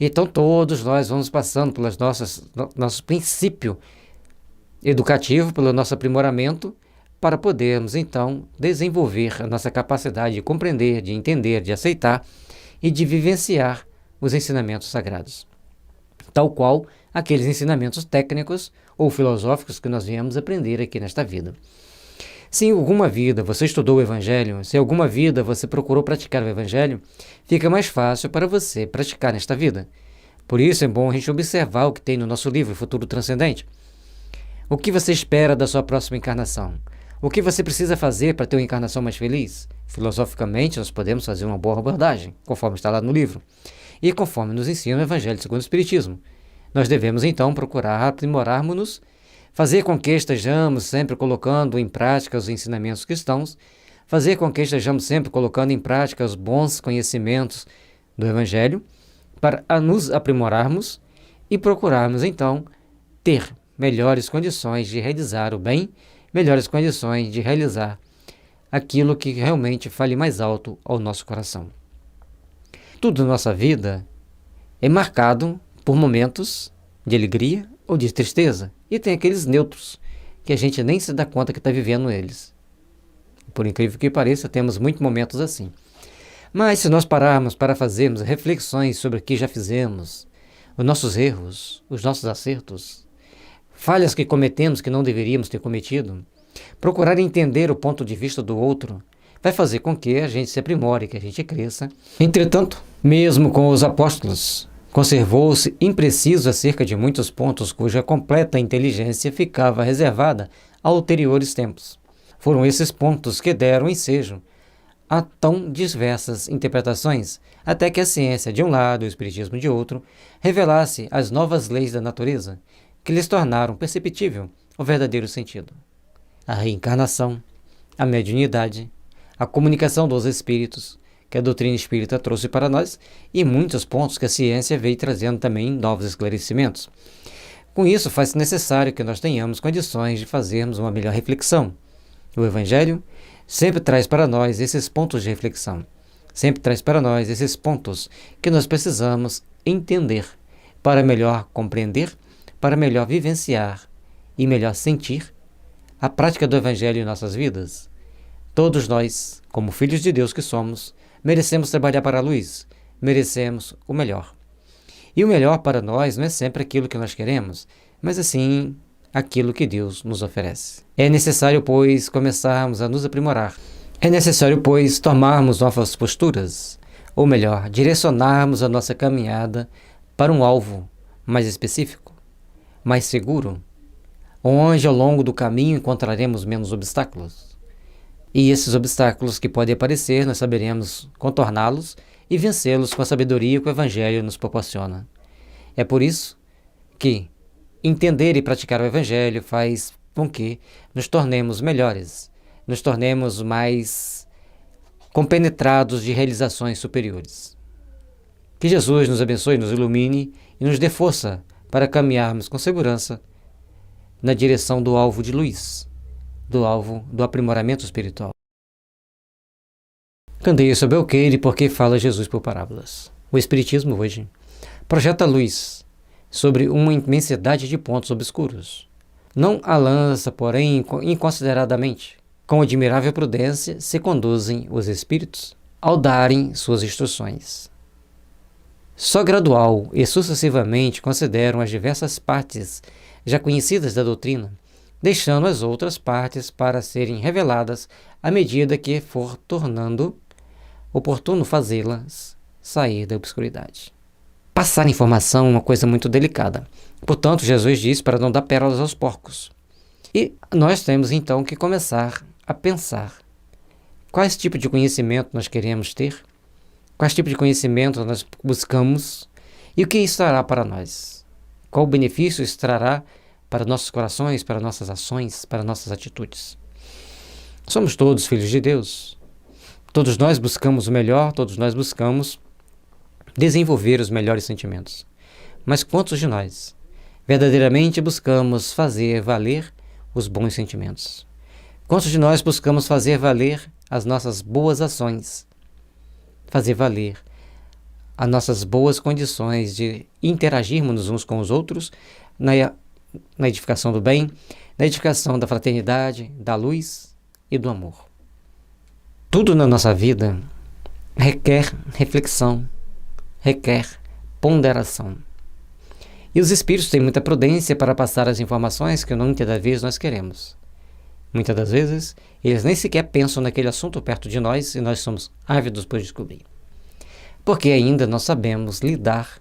Então todos nós vamos passando pelos nosso princípio educativo, pelo nosso aprimoramento, para podermos então desenvolver a nossa capacidade de compreender, de entender, de aceitar e de vivenciar os ensinamentos sagrados, tal qual aqueles ensinamentos técnicos ou filosóficos que nós viemos aprender aqui nesta vida. Se em alguma vida você estudou o Evangelho, se em alguma vida você procurou praticar o Evangelho, fica mais fácil para você praticar nesta vida. Por isso é bom a gente observar o que tem no nosso livro Futuro Transcendente. O que você espera da sua próxima encarnação? O que você precisa fazer para ter uma encarnação mais feliz? Filosoficamente, nós podemos fazer uma boa abordagem, conforme está lá no livro, e conforme nos ensina o Evangelho segundo o Espiritismo. Nós devemos, então, procurar aprimorarmos-nos, fazer com que estejamos sempre colocando em prática os ensinamentos cristãos, fazer com que estejamos sempre colocando em prática os bons conhecimentos do Evangelho, para nos aprimorarmos e procurarmos, então, ter melhores condições de realizar o bem, melhores condições de realizar aquilo que realmente fale mais alto ao nosso coração. Tudo na nossa vida é marcado por momentos de alegria ou de tristeza, e tem aqueles neutros que a gente nem se dá conta que está vivendo eles. Por incrível que pareça, temos muitos momentos assim. Mas se nós pararmos para fazermos reflexões sobre o que já fizemos, os nossos erros, os nossos acertos, falhas que cometemos que não deveríamos ter cometido, procurar entender o ponto de vista do outro, vai fazer com que a gente se aprimore, que a gente cresça. Entretanto, mesmo com os apóstolos, conservou-se impreciso acerca de muitos pontos cuja completa inteligência ficava reservada a ulteriores tempos. Foram esses pontos que deram ensejo a tão diversas interpretações, até que a ciência de um lado e o espiritismo de outro revelasse as novas leis da natureza, que lhes tornaram perceptível o verdadeiro sentido. A reencarnação, a mediunidade, a comunicação dos espíritos, que a doutrina espírita trouxe para nós, e muitos pontos que a ciência veio trazendo também novos esclarecimentos. Com isso, faz-se necessário que nós tenhamos condições de fazermos uma melhor reflexão. O Evangelho sempre traz para nós esses pontos de reflexão, sempre traz para nós esses pontos que nós precisamos entender para melhor compreender, para melhor vivenciar e melhor sentir a prática do Evangelho em nossas vidas. Todos nós, como filhos de Deus que somos, merecemos trabalhar para a luz, merecemos o melhor. E o melhor para nós não é sempre aquilo que nós queremos, mas sim aquilo que Deus nos oferece. É necessário, pois, começarmos a nos aprimorar. É necessário, pois, tomarmos novas posturas, ou melhor, direcionarmos a nossa caminhada para um alvo mais específico, mais seguro, onde ao longo do caminho encontraremos menos obstáculos. E esses obstáculos que podem aparecer, nós saberemos contorná-los e vencê-los com a sabedoria que o Evangelho nos proporciona. É por isso que entender e praticar o Evangelho faz com que nos tornemos melhores, nos tornemos mais compenetrados de realizações superiores. Que Jesus nos abençoe, nos ilumine e nos dê força para caminharmos com segurança na direção do alvo de luz, do alvo do aprimoramento espiritual. Candeia sob o alqueire, porque fala Jesus por parábolas. O Espiritismo hoje projeta luz sobre uma imensidade de pontos obscuros. Não a lança, porém, inconsideradamente. Com admirável prudência se conduzem os espíritos ao darem suas instruções. Só gradual e sucessivamente consideram as diversas partes já conhecidas da doutrina, deixando as outras partes para serem reveladas à medida que for tornando oportuno fazê-las sair da obscuridade. Passar informação é uma coisa muito delicada. Portanto, Jesus diz para não dar pérolas aos porcos. E nós temos então que começar a pensar quais tipos de conhecimento nós queremos ter, quais tipos de conhecimento nós buscamos e o que isso trará para nós. Qual benefício isso trará para nossos corações, para nossas ações, para nossas atitudes. Somos todos filhos de Deus. Todos nós buscamos o melhor, todos nós buscamos desenvolver os melhores sentimentos. Mas quantos de nós verdadeiramente buscamos fazer valer os bons sentimentos? Quantos de nós buscamos fazer valer as nossas boas ações? Fazer valer as nossas boas condições de interagirmos uns com os outros na edificação do bem, na edificação da fraternidade, da luz e do amor. Tudo na nossa vida requer reflexão, requer ponderação. E os espíritos têm muita prudência para passar as informações que muitas das vezes nós queremos. Muitas das vezes, eles nem sequer pensam naquele assunto perto de nós e nós somos ávidos por descobrir. Porque ainda não sabemos lidar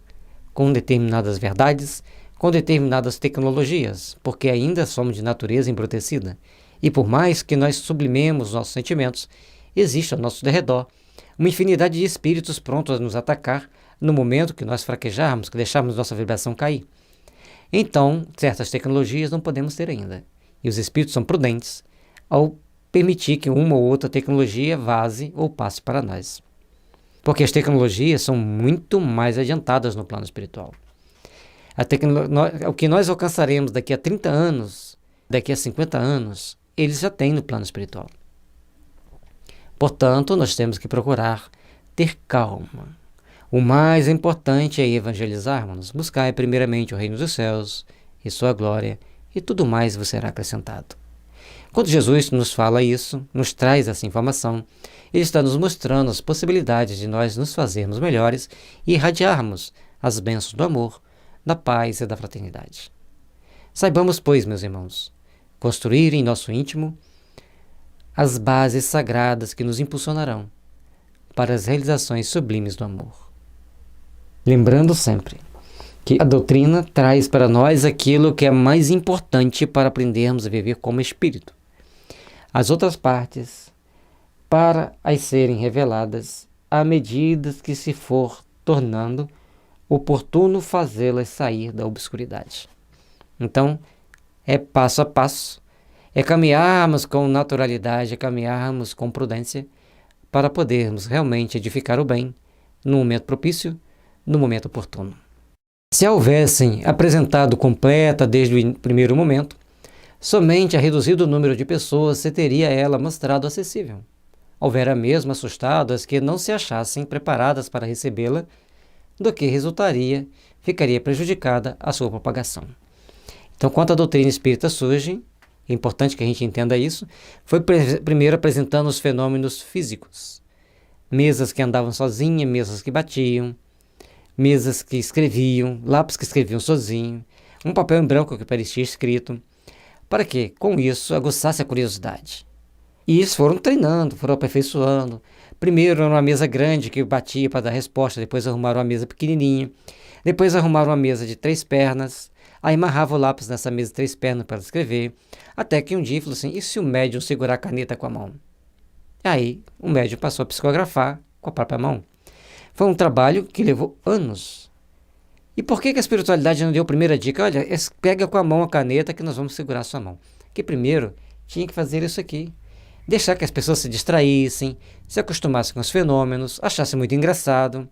com determinadas verdades, com determinadas tecnologias, porque ainda somos de natureza embrutecida. E por mais que nós sublimemos nossos sentimentos, existe ao nosso redor uma infinidade de espíritos prontos a nos atacar no momento que nós fraquejarmos, que deixarmos nossa vibração cair. Então, certas tecnologias não podemos ter ainda. E os espíritos são prudentes ao permitir que uma ou outra tecnologia vaze ou passe para nós. Porque as tecnologias são muito mais adiantadas no plano espiritual. O que nós alcançaremos daqui a 30 anos, daqui a 50 anos, eles já têm no plano espiritual. Portanto, nós temos que procurar ter calma. O mais importante é evangelizarmos, buscar primeiramente o reino dos céus e sua glória, e tudo mais vos será acrescentado. Quando Jesus nos fala isso, nos traz essa informação, Ele está nos mostrando as possibilidades de nós nos fazermos melhores e irradiarmos as bênçãos do amor, da paz e da fraternidade. Saibamos, pois, meus irmãos, construir em nosso íntimo as bases sagradas que nos impulsionarão para as realizações sublimes do amor. Lembrando sempre que a doutrina traz para nós aquilo que é mais importante para aprendermos a viver como espírito. As outras partes, para as serem reveladas à medida que se for tornando oportuno fazê-las sair da obscuridade. Então, é passo a passo, é caminharmos com naturalidade, é caminharmos com prudência para podermos realmente edificar o bem no momento propício, no momento oportuno. Se a houvessem apresentado completa desde o primeiro momento, somente a reduzido número de pessoas se teria ela mostrado acessível. Houvera mesmo assustado as que não se achassem preparadas para recebê-la, do que ficaria prejudicada a sua propagação. Então, quando a doutrina espírita surge, é importante que a gente entenda isso, foi primeiro apresentando os fenômenos físicos. Mesas que andavam sozinhas, mesas que batiam, mesas que escreviam, lápis que escreviam sozinho, um papel em branco que parecia escrito, para que, com isso, aguçasse a curiosidade. E eles foram treinando, foram aperfeiçoando. Primeiro era uma mesa grande que batia para dar resposta, depois arrumaram uma mesa pequenininha, depois arrumaram uma mesa de 3 pernas, aí amarrava o lápis nessa mesa de 3 pernas para escrever, até que um dia falou assim, e se o médium segurar a caneta com a mão? Aí o médium passou a psicografar com a própria mão. Foi um trabalho que levou anos. E por que a espiritualidade não deu a primeira dica? Olha, pega com a mão a caneta que nós vamos segurar a sua mão. Que primeiro tinha que fazer isso aqui. Deixar que as pessoas se distraíssem, se acostumassem com os fenômenos, achassem muito engraçado,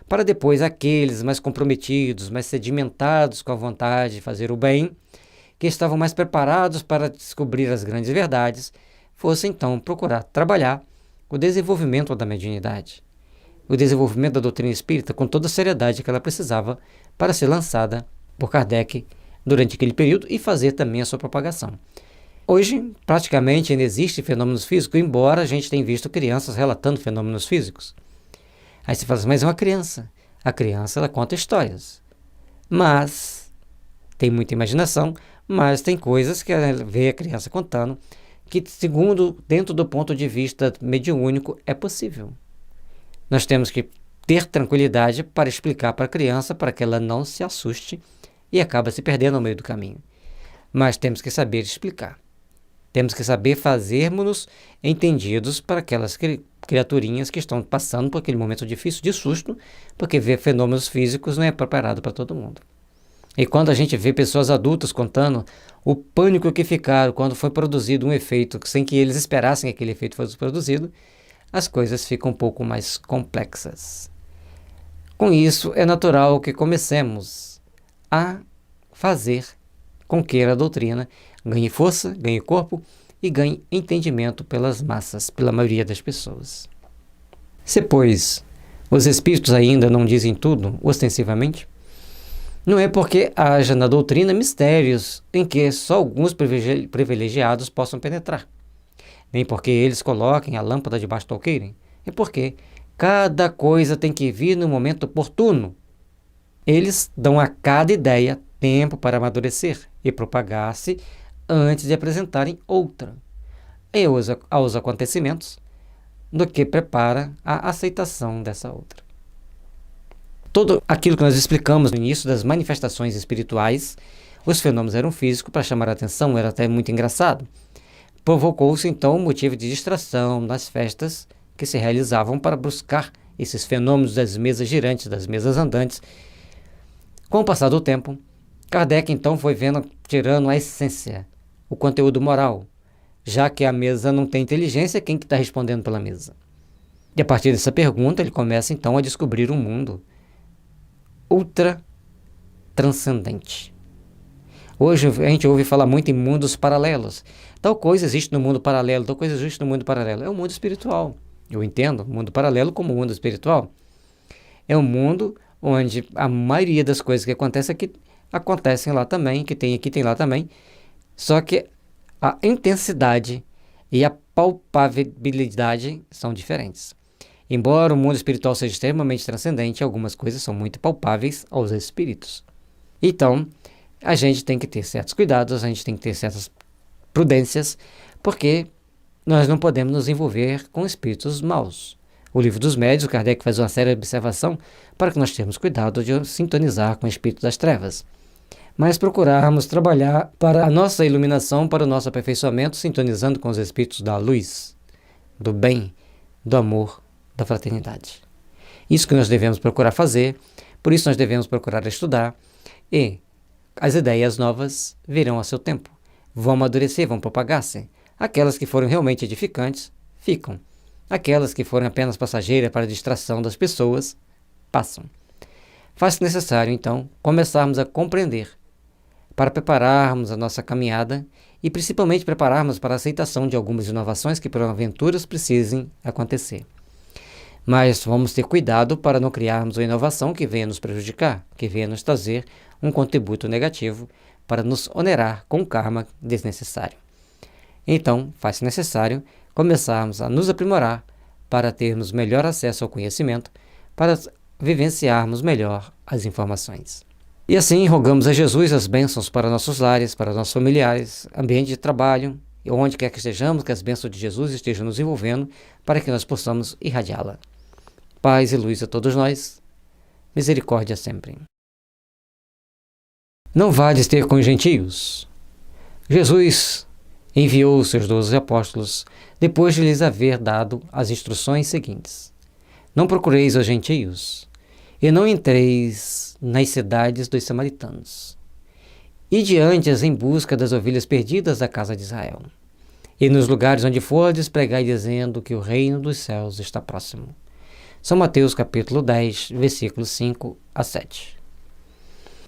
para depois aqueles mais comprometidos, mais sedimentados com a vontade de fazer o bem, que estavam mais preparados para descobrir as grandes verdades, fossem então procurar trabalhar o desenvolvimento da mediunidade, o desenvolvimento da doutrina espírita com toda a seriedade que ela precisava para ser lançada por Kardec durante aquele período e fazer também a sua propagação. Hoje, praticamente, ainda existem fenômenos físicos, embora a gente tenha visto crianças relatando fenômenos físicos. Aí você fala assim, mas é uma criança. A criança, ela conta histórias. Mas, tem muita imaginação, mas tem coisas que ela vê a criança contando, que, segundo, dentro do ponto de vista mediúnico, é possível. Nós temos que ter tranquilidade para explicar para a criança, para que ela não se assuste e acaba se perdendo no meio do caminho. Mas temos que saber explicar. Temos que saber fazermos-nos entendidos para aquelas criaturinhas que estão passando por aquele momento difícil de susto, porque ver fenômenos físicos não é preparado para todo mundo. E quando a gente vê pessoas adultas contando o pânico que ficaram quando foi produzido um efeito sem que eles esperassem que aquele efeito fosse produzido, as coisas ficam um pouco mais complexas. Com isso, é natural que comecemos a fazer com que a doutrina ganhe força, ganhe corpo e ganhe entendimento pelas massas, pela maioria das pessoas. Se, pois, os espíritos ainda não dizem tudo, ostensivamente, não é porque haja na doutrina mistérios em que só alguns privilegiados possam penetrar, nem porque eles coloquem a lâmpada debaixo do alqueire, é porque cada coisa tem que vir no momento oportuno. Eles dão a cada ideia tempo para amadurecer e propagar-se antes de apresentarem outra, e usa aos acontecimentos do que prepara a aceitação dessa outra. Tudo aquilo que nós explicamos no início das manifestações espirituais, os fenômenos eram físicos para chamar a atenção, era até muito engraçado. Provocou-se então um motivo de distração nas festas que se realizavam para buscar esses fenômenos das mesas girantes, das mesas andantes. Com o passar do tempo, Kardec então foi tirando a essência, o conteúdo moral, já que a mesa não tem inteligência, quem que está respondendo pela mesa? E a partir dessa pergunta, ele começa então a descobrir um mundo ultra transcendente. Hoje a gente ouve falar muito em mundos paralelos. Tal coisa existe no mundo paralelo, tal coisa existe no mundo paralelo. É o mundo espiritual. Eu entendo o mundo paralelo como o mundo espiritual. É um mundo onde a maioria das coisas que acontecem aqui acontecem lá também, que tem aqui, tem lá também. Só que a intensidade e a palpabilidade são diferentes. Embora o mundo espiritual seja extremamente transcendente, algumas coisas são muito palpáveis aos espíritos. Então, a gente tem que ter certos cuidados, a gente tem que ter certas prudências, porque nós não podemos nos envolver com espíritos maus. O Livro dos Médiuns, Kardec faz uma séria observação para que nós tenhamos cuidado de sintonizar com o espírito das trevas, mas procurarmos trabalhar para a nossa iluminação, para o nosso aperfeiçoamento, sintonizando com os espíritos da luz, do bem, do amor, da fraternidade. Isso que nós devemos procurar fazer, por isso nós devemos procurar estudar, e as ideias novas virão a seu tempo, vão amadurecer, vão propagar-se. Aquelas que foram realmente edificantes, ficam. Aquelas que foram apenas passageiras para a distração das pessoas, passam. Faz-se necessário, então, começarmos a compreender para prepararmos a nossa caminhada e principalmente prepararmos para a aceitação de algumas inovações que porventura precisem acontecer. Mas vamos ter cuidado para não criarmos uma inovação que venha nos prejudicar, que venha nos trazer um contributo negativo para nos onerar com karma desnecessário. Então, faz-se necessário começarmos a nos aprimorar para termos melhor acesso ao conhecimento, para vivenciarmos melhor as informações. E assim, rogamos a Jesus as bênçãos para nossos lares, para nossos familiares, ambiente de trabalho, e onde quer que estejamos, que as bênçãos de Jesus estejam nos envolvendo, para que nós possamos irradiá-la. Paz e luz a todos nós, misericórdia sempre. Não vades ter com os gentios. Jesus enviou os seus 12 apóstolos, depois de lhes haver dado as instruções seguintes: não procureis os gentios, e não entreis nas cidades dos samaritanos. Ide antes em busca das ovelhas perdidas da casa de Israel. E nos lugares onde fordes, pregai dizendo que o reino dos céus está próximo. São Mateus capítulo 10, versículos 5 a 7.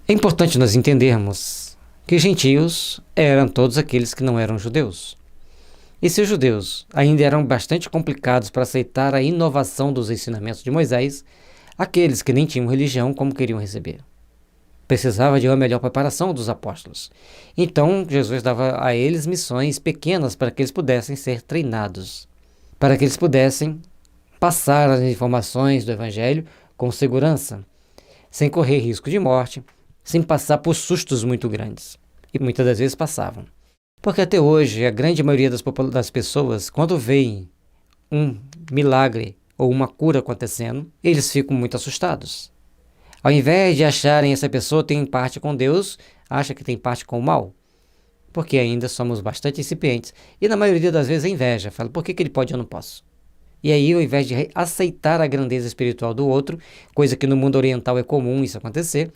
É importante nós entendermos que gentios eram todos aqueles que não eram judeus. E se os judeus ainda eram bastante complicados para aceitar a inovação dos ensinamentos de Moisés, aqueles que nem tinham religião, como queriam receber? Precisava de uma melhor preparação dos apóstolos. Então, Jesus dava a eles missões pequenas para que eles pudessem ser treinados, para que eles pudessem passar as informações do Evangelho com segurança, sem correr risco de morte, sem passar por sustos muito grandes. E muitas das vezes passavam. Porque até hoje, a grande maioria das pessoas, quando veem um milagre ou uma cura acontecendo, eles ficam muito assustados. Ao invés de acharem essa pessoa tem parte com Deus, acha que tem parte com o mal. Porque ainda somos bastante incipientes. E na maioria das vezes é inveja. Fala, por que ele pode e eu não posso? E aí, ao invés de aceitar a grandeza espiritual do outro, coisa que no mundo oriental é comum isso acontecer,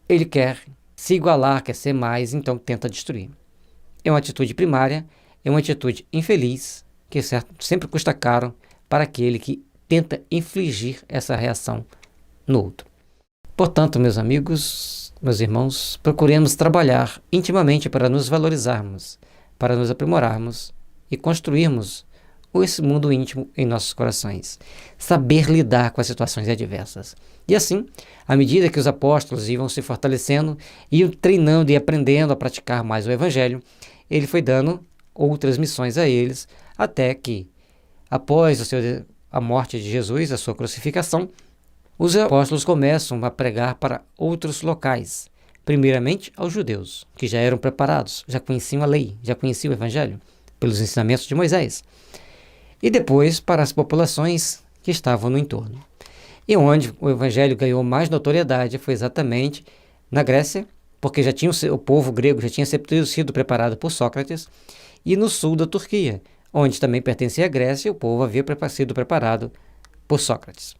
ele quer se igualar, quer ser mais, então tenta destruir. É uma atitude primária, é uma atitude infeliz, que sempre custa caro para aquele que tenta infligir essa reação no outro. Portanto, meus amigos, meus irmãos, procuremos trabalhar intimamente para nos valorizarmos, para nos aprimorarmos e construirmos esse mundo íntimo em nossos corações. Saber lidar com as situações adversas. E assim, à medida que os apóstolos iam se fortalecendo, iam treinando e aprendendo a praticar mais o Evangelho, ele foi dando outras missões a eles, até que, após a morte de Jesus, a sua crucificação, os apóstolos começam a pregar para outros locais, primeiramente aos judeus, que já eram preparados, já conheciam a lei, já conheciam o Evangelho, pelos ensinamentos de Moisés, e depois para as populações que estavam no entorno. E onde o Evangelho ganhou mais notoriedade foi exatamente na Grécia, porque já tinha o povo grego já tinha sido preparado por Sócrates, e no sul da Turquia, onde também pertencia à Grécia, o povo havia sido preparado por Sócrates.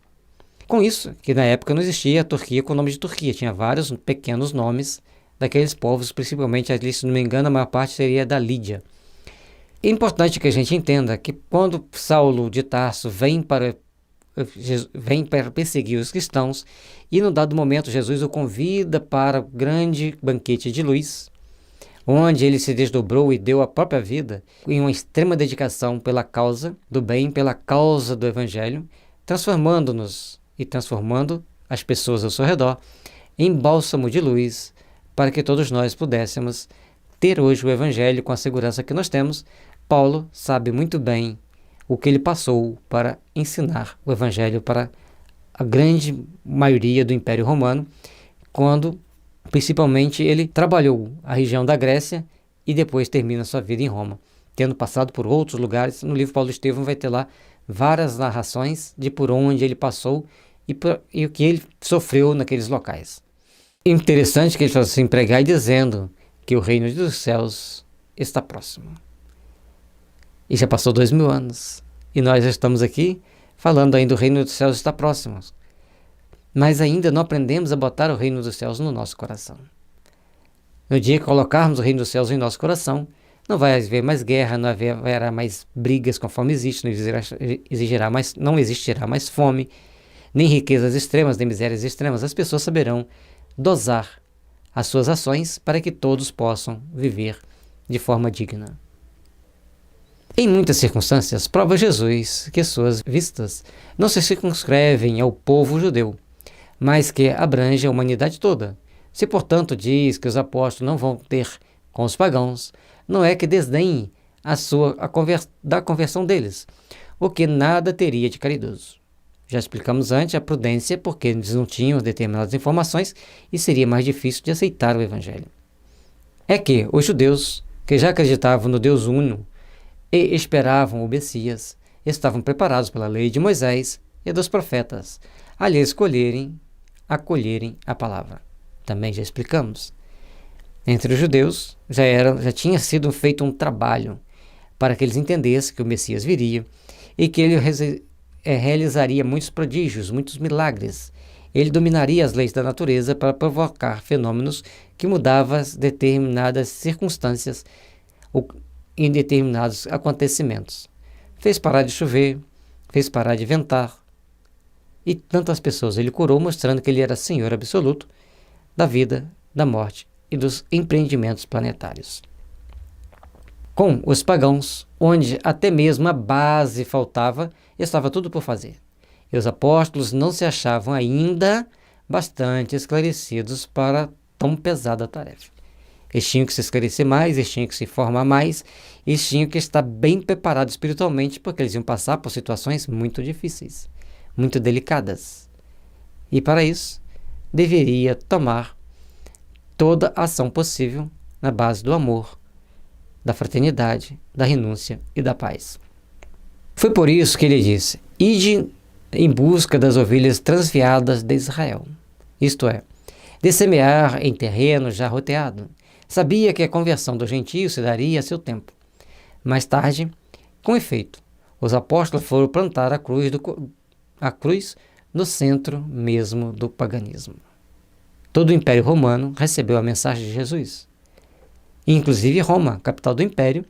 Com isso, que na época não existia a Turquia com o nome de Turquia, tinha vários pequenos nomes daqueles povos, principalmente ali, se não me engano, a maior parte seria da Lídia. É importante que a gente entenda que quando Saulo de Tarso vem para perseguir os cristãos, e num dado momento Jesus o convida para o grande banquete de luz, onde ele se desdobrou e deu a própria vida em uma extrema dedicação pela causa do bem, pela causa do Evangelho, transformando-nos e transformando as pessoas ao seu redor em bálsamo de luz, para que todos nós pudéssemos ter hoje o Evangelho com a segurança que nós temos. Paulo sabe muito bem o que ele passou para ensinar o Evangelho para a grande maioria do Império Romano, quando principalmente ele trabalhou a região da Grécia e depois termina sua vida em Roma, tendo passado por outros lugares. No livro Paulo Estevão vai ter lá várias narrações de por onde ele passou e o que ele sofreu naqueles locais. Interessante que ele fala assim, pregai dizendo que o reino dos céus está próximo. E já passou 2000 anos. E nós já estamos aqui falando ainda do reino dos céus está próximo. Mas ainda não aprendemos a botar o reino dos céus no nosso coração. No dia que colocarmos o reino dos céus em nosso coração, não vai haver mais guerra, não haverá mais brigas conforme existe, não existirá mais fome, nem riquezas extremas, nem misérias extremas. As pessoas saberão dosar as suas ações para que todos possam viver de forma digna. Em muitas circunstâncias, prova Jesus que suas vistas não se circunscrevem ao povo judeu, mas que abrange a humanidade toda. Se, portanto, diz que os apóstolos não vão ter com os pagãos, não é que desdenhe da conversão deles, o que nada teria de caridoso. Já explicamos antes a prudência, porque eles não tinham determinadas informações e seria mais difícil de aceitar o Evangelho. É que os judeus, que já acreditavam no Deus Uno e esperavam o Messias, estavam preparados pela lei de Moisés e dos profetas a lhe acolherem a palavra. Também já explicamos. Entre os judeus já tinha sido feito um trabalho para que eles entendessem que o Messias viria e que ele realizaria muitos prodígios, muitos milagres. Ele dominaria as leis da natureza para provocar fenômenos que mudavam determinadas circunstâncias em determinados acontecimentos. Fez parar de chover, fez parar de ventar, e tantas pessoas ele curou, mostrando que ele era Senhor absoluto da vida, da morte e dos empreendimentos planetários. Com os pagãos, onde até mesmo a base faltava, estava tudo por fazer. E os apóstolos não se achavam ainda bastante esclarecidos para tão pesada tarefa. Eles tinham que se esclarecer mais, eles tinham que se formar mais, eles tinham que estar bem preparados espiritualmente, porque eles iam passar por situações muito difíceis, muito delicadas. E para isso, deveria tomar toda a ação possível na base do amor, da fraternidade, da renúncia e da paz. Foi por isso que ele disse: ide em busca das ovelhas transviadas de Israel, isto é, de semear em terreno já roteado. Sabia que a conversão do gentio se daria a seu tempo. Mais tarde, com efeito, os apóstolos foram plantar a cruz no centro mesmo do paganismo. Todo o Império Romano recebeu a mensagem de Jesus. Inclusive Roma, capital do Império,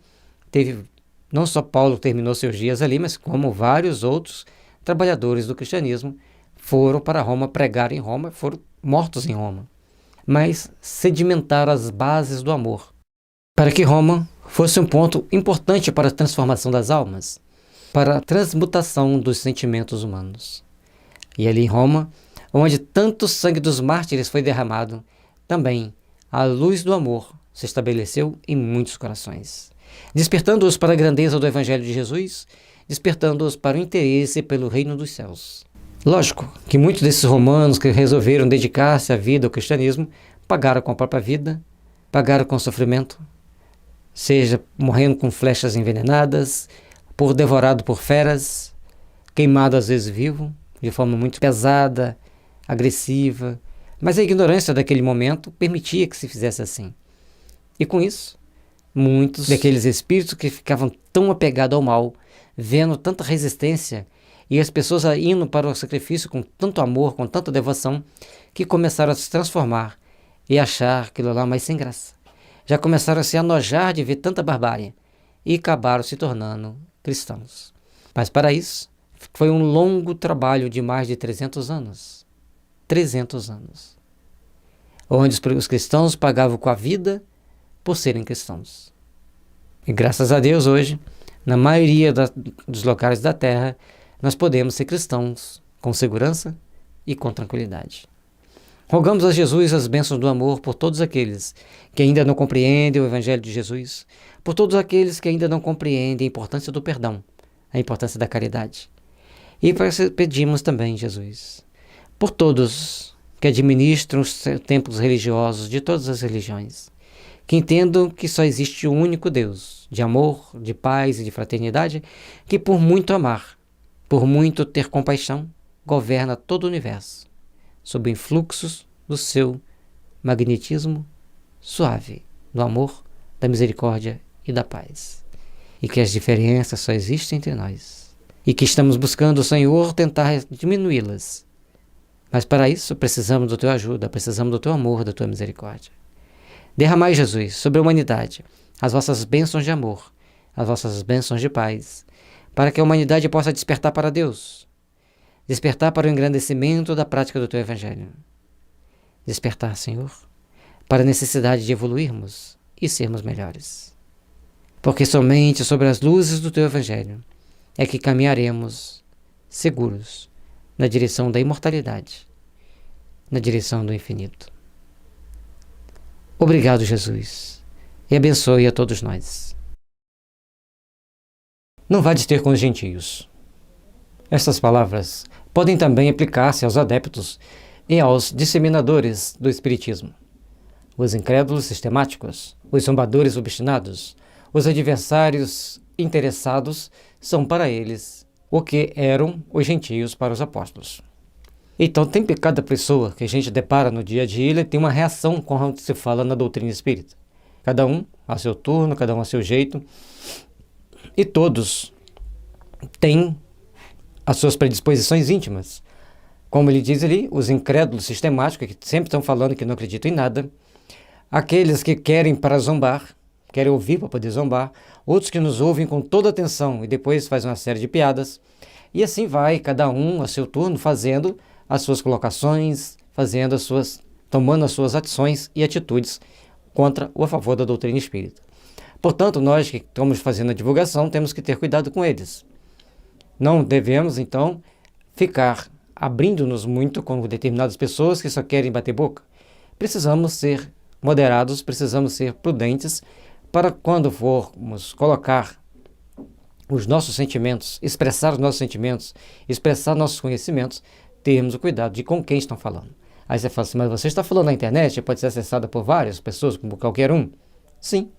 teve não só Paulo que terminou seus dias ali, mas como vários outros trabalhadores do cristianismo foram para Roma, pregar em Roma, foram mortos em Roma. Mas sedimentaram as bases do amor, para que Roma fosse um ponto importante para a transformação das almas, para a transmutação dos sentimentos humanos. E ali em Roma, onde tanto sangue dos mártires foi derramado, também a luz do amor se estabeleceu em muitos corações, despertando-os para a grandeza do Evangelho de Jesus, despertando-os para o interesse pelo reino dos céus. Lógico que muitos desses romanos que resolveram dedicar-se à vida ao cristianismo pagaram com a própria vida, pagaram com sofrimento, seja morrendo com flechas envenenadas, devorado por feras, queimado às vezes vivo, de forma muito pesada, agressiva, mas a ignorância daquele momento permitia que se fizesse assim. E com isso, muitos daqueles espíritos que ficavam tão apegados ao mal, vendo tanta resistência, e as pessoas indo para o sacrifício com tanto amor, com tanta devoção, que começaram a se transformar e achar aquilo lá mais sem graça. Já começaram a se enojar de ver tanta barbárie e acabaram se tornando cristãos. Mas para isso, foi um longo trabalho de mais de 300 anos. 300 anos. Onde os cristãos pagavam com a vida por serem cristãos. E graças a Deus hoje, na maioria dos locais da Terra, nós podemos ser cristãos com segurança e com tranquilidade. Rogamos a Jesus as bênçãos do amor por todos aqueles que ainda não compreendem o Evangelho de Jesus, por todos aqueles que ainda não compreendem a importância do perdão, a importância da caridade. E pedimos também, Jesus, por todos que administram os templos religiosos de todas as religiões, que entendam que só existe um único Deus, de amor, de paz e de fraternidade, que por muito amar, por muito ter compaixão, governa todo o universo, sob influxos do seu magnetismo suave, do amor, da misericórdia e da paz. E que as diferenças só existem entre nós. E que estamos buscando o Senhor tentar diminuí-las. Mas para isso precisamos da tua ajuda, precisamos do teu amor, da tua misericórdia. Derramai, Jesus, sobre a humanidade as vossas bênçãos de amor, as vossas bênçãos de paz, para que a humanidade possa despertar para Deus. Despertar para o engrandecimento da prática do Teu Evangelho. Despertar, Senhor, para a necessidade de evoluirmos e sermos melhores. Porque somente sobre as luzes do Teu Evangelho é que caminharemos seguros na direção da imortalidade, na direção do infinito. Obrigado, Jesus, e abençoe a todos nós. Não vades ter com os gentios. Estas palavras podem também aplicar-se aos adeptos e aos disseminadores do Espiritismo. Os incrédulos sistemáticos, os zombadores obstinados, os adversários interessados são para eles o que eram os gentios para os apóstolos. Então, tem cada pessoa que a gente depara no dia a dia, ele tem uma reação quando se fala na doutrina espírita. Cada um a seu turno, cada um a seu jeito, e todos têm as suas predisposições íntimas. Como ele diz ali, os incrédulos sistemáticos, que sempre estão falando que não acreditam em nada, aqueles que querem para zombar, querem ouvir para poder zombar, outros que nos ouvem com toda atenção e depois fazem uma série de piadas, e assim vai, cada um a seu turno, fazendo as suas colocações, tomando as suas ações e atitudes contra ou a favor da doutrina espírita. Portanto, nós que estamos fazendo a divulgação, temos que ter cuidado com eles. Não devemos, então, ficar abrindo-nos muito com determinadas pessoas que só querem bater boca. Precisamos ser moderados, precisamos ser prudentes para quando formos colocar os nossos sentimentos, expressar os nossos sentimentos, expressar nossos conhecimentos, termos o cuidado de com quem estão falando. Aí você fala assim, mas você está falando na internet, pode ser acessada por várias pessoas, como qualquer um? Sim.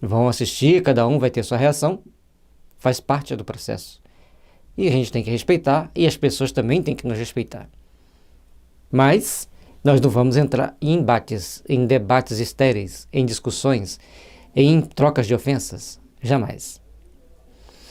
Vão assistir, cada um vai ter sua reação, faz parte do processo. E a gente tem que respeitar, e as pessoas também têm que nos respeitar. Mas nós não vamos entrar em embates, em debates estéreis, em discussões, em trocas de ofensas. Jamais.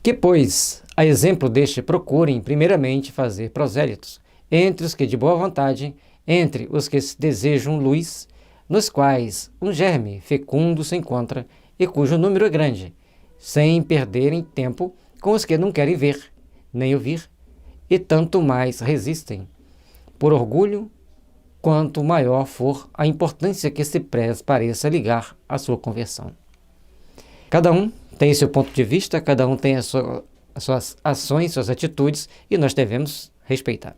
Que, pois, a exemplo deste, procurem primeiramente fazer prosélitos, entre os que de boa vontade, entre os que desejam luz, nos quais um germe fecundo se encontra e cujo número é grande, sem perderem tempo com os que não querem ver, nem ouvir, e tanto mais resistem, por orgulho, quanto maior for a importância que se pareça ligar à sua conversão. Cada um tem seu ponto de vista, cada um tem as suas ações, suas atitudes, e nós devemos respeitar.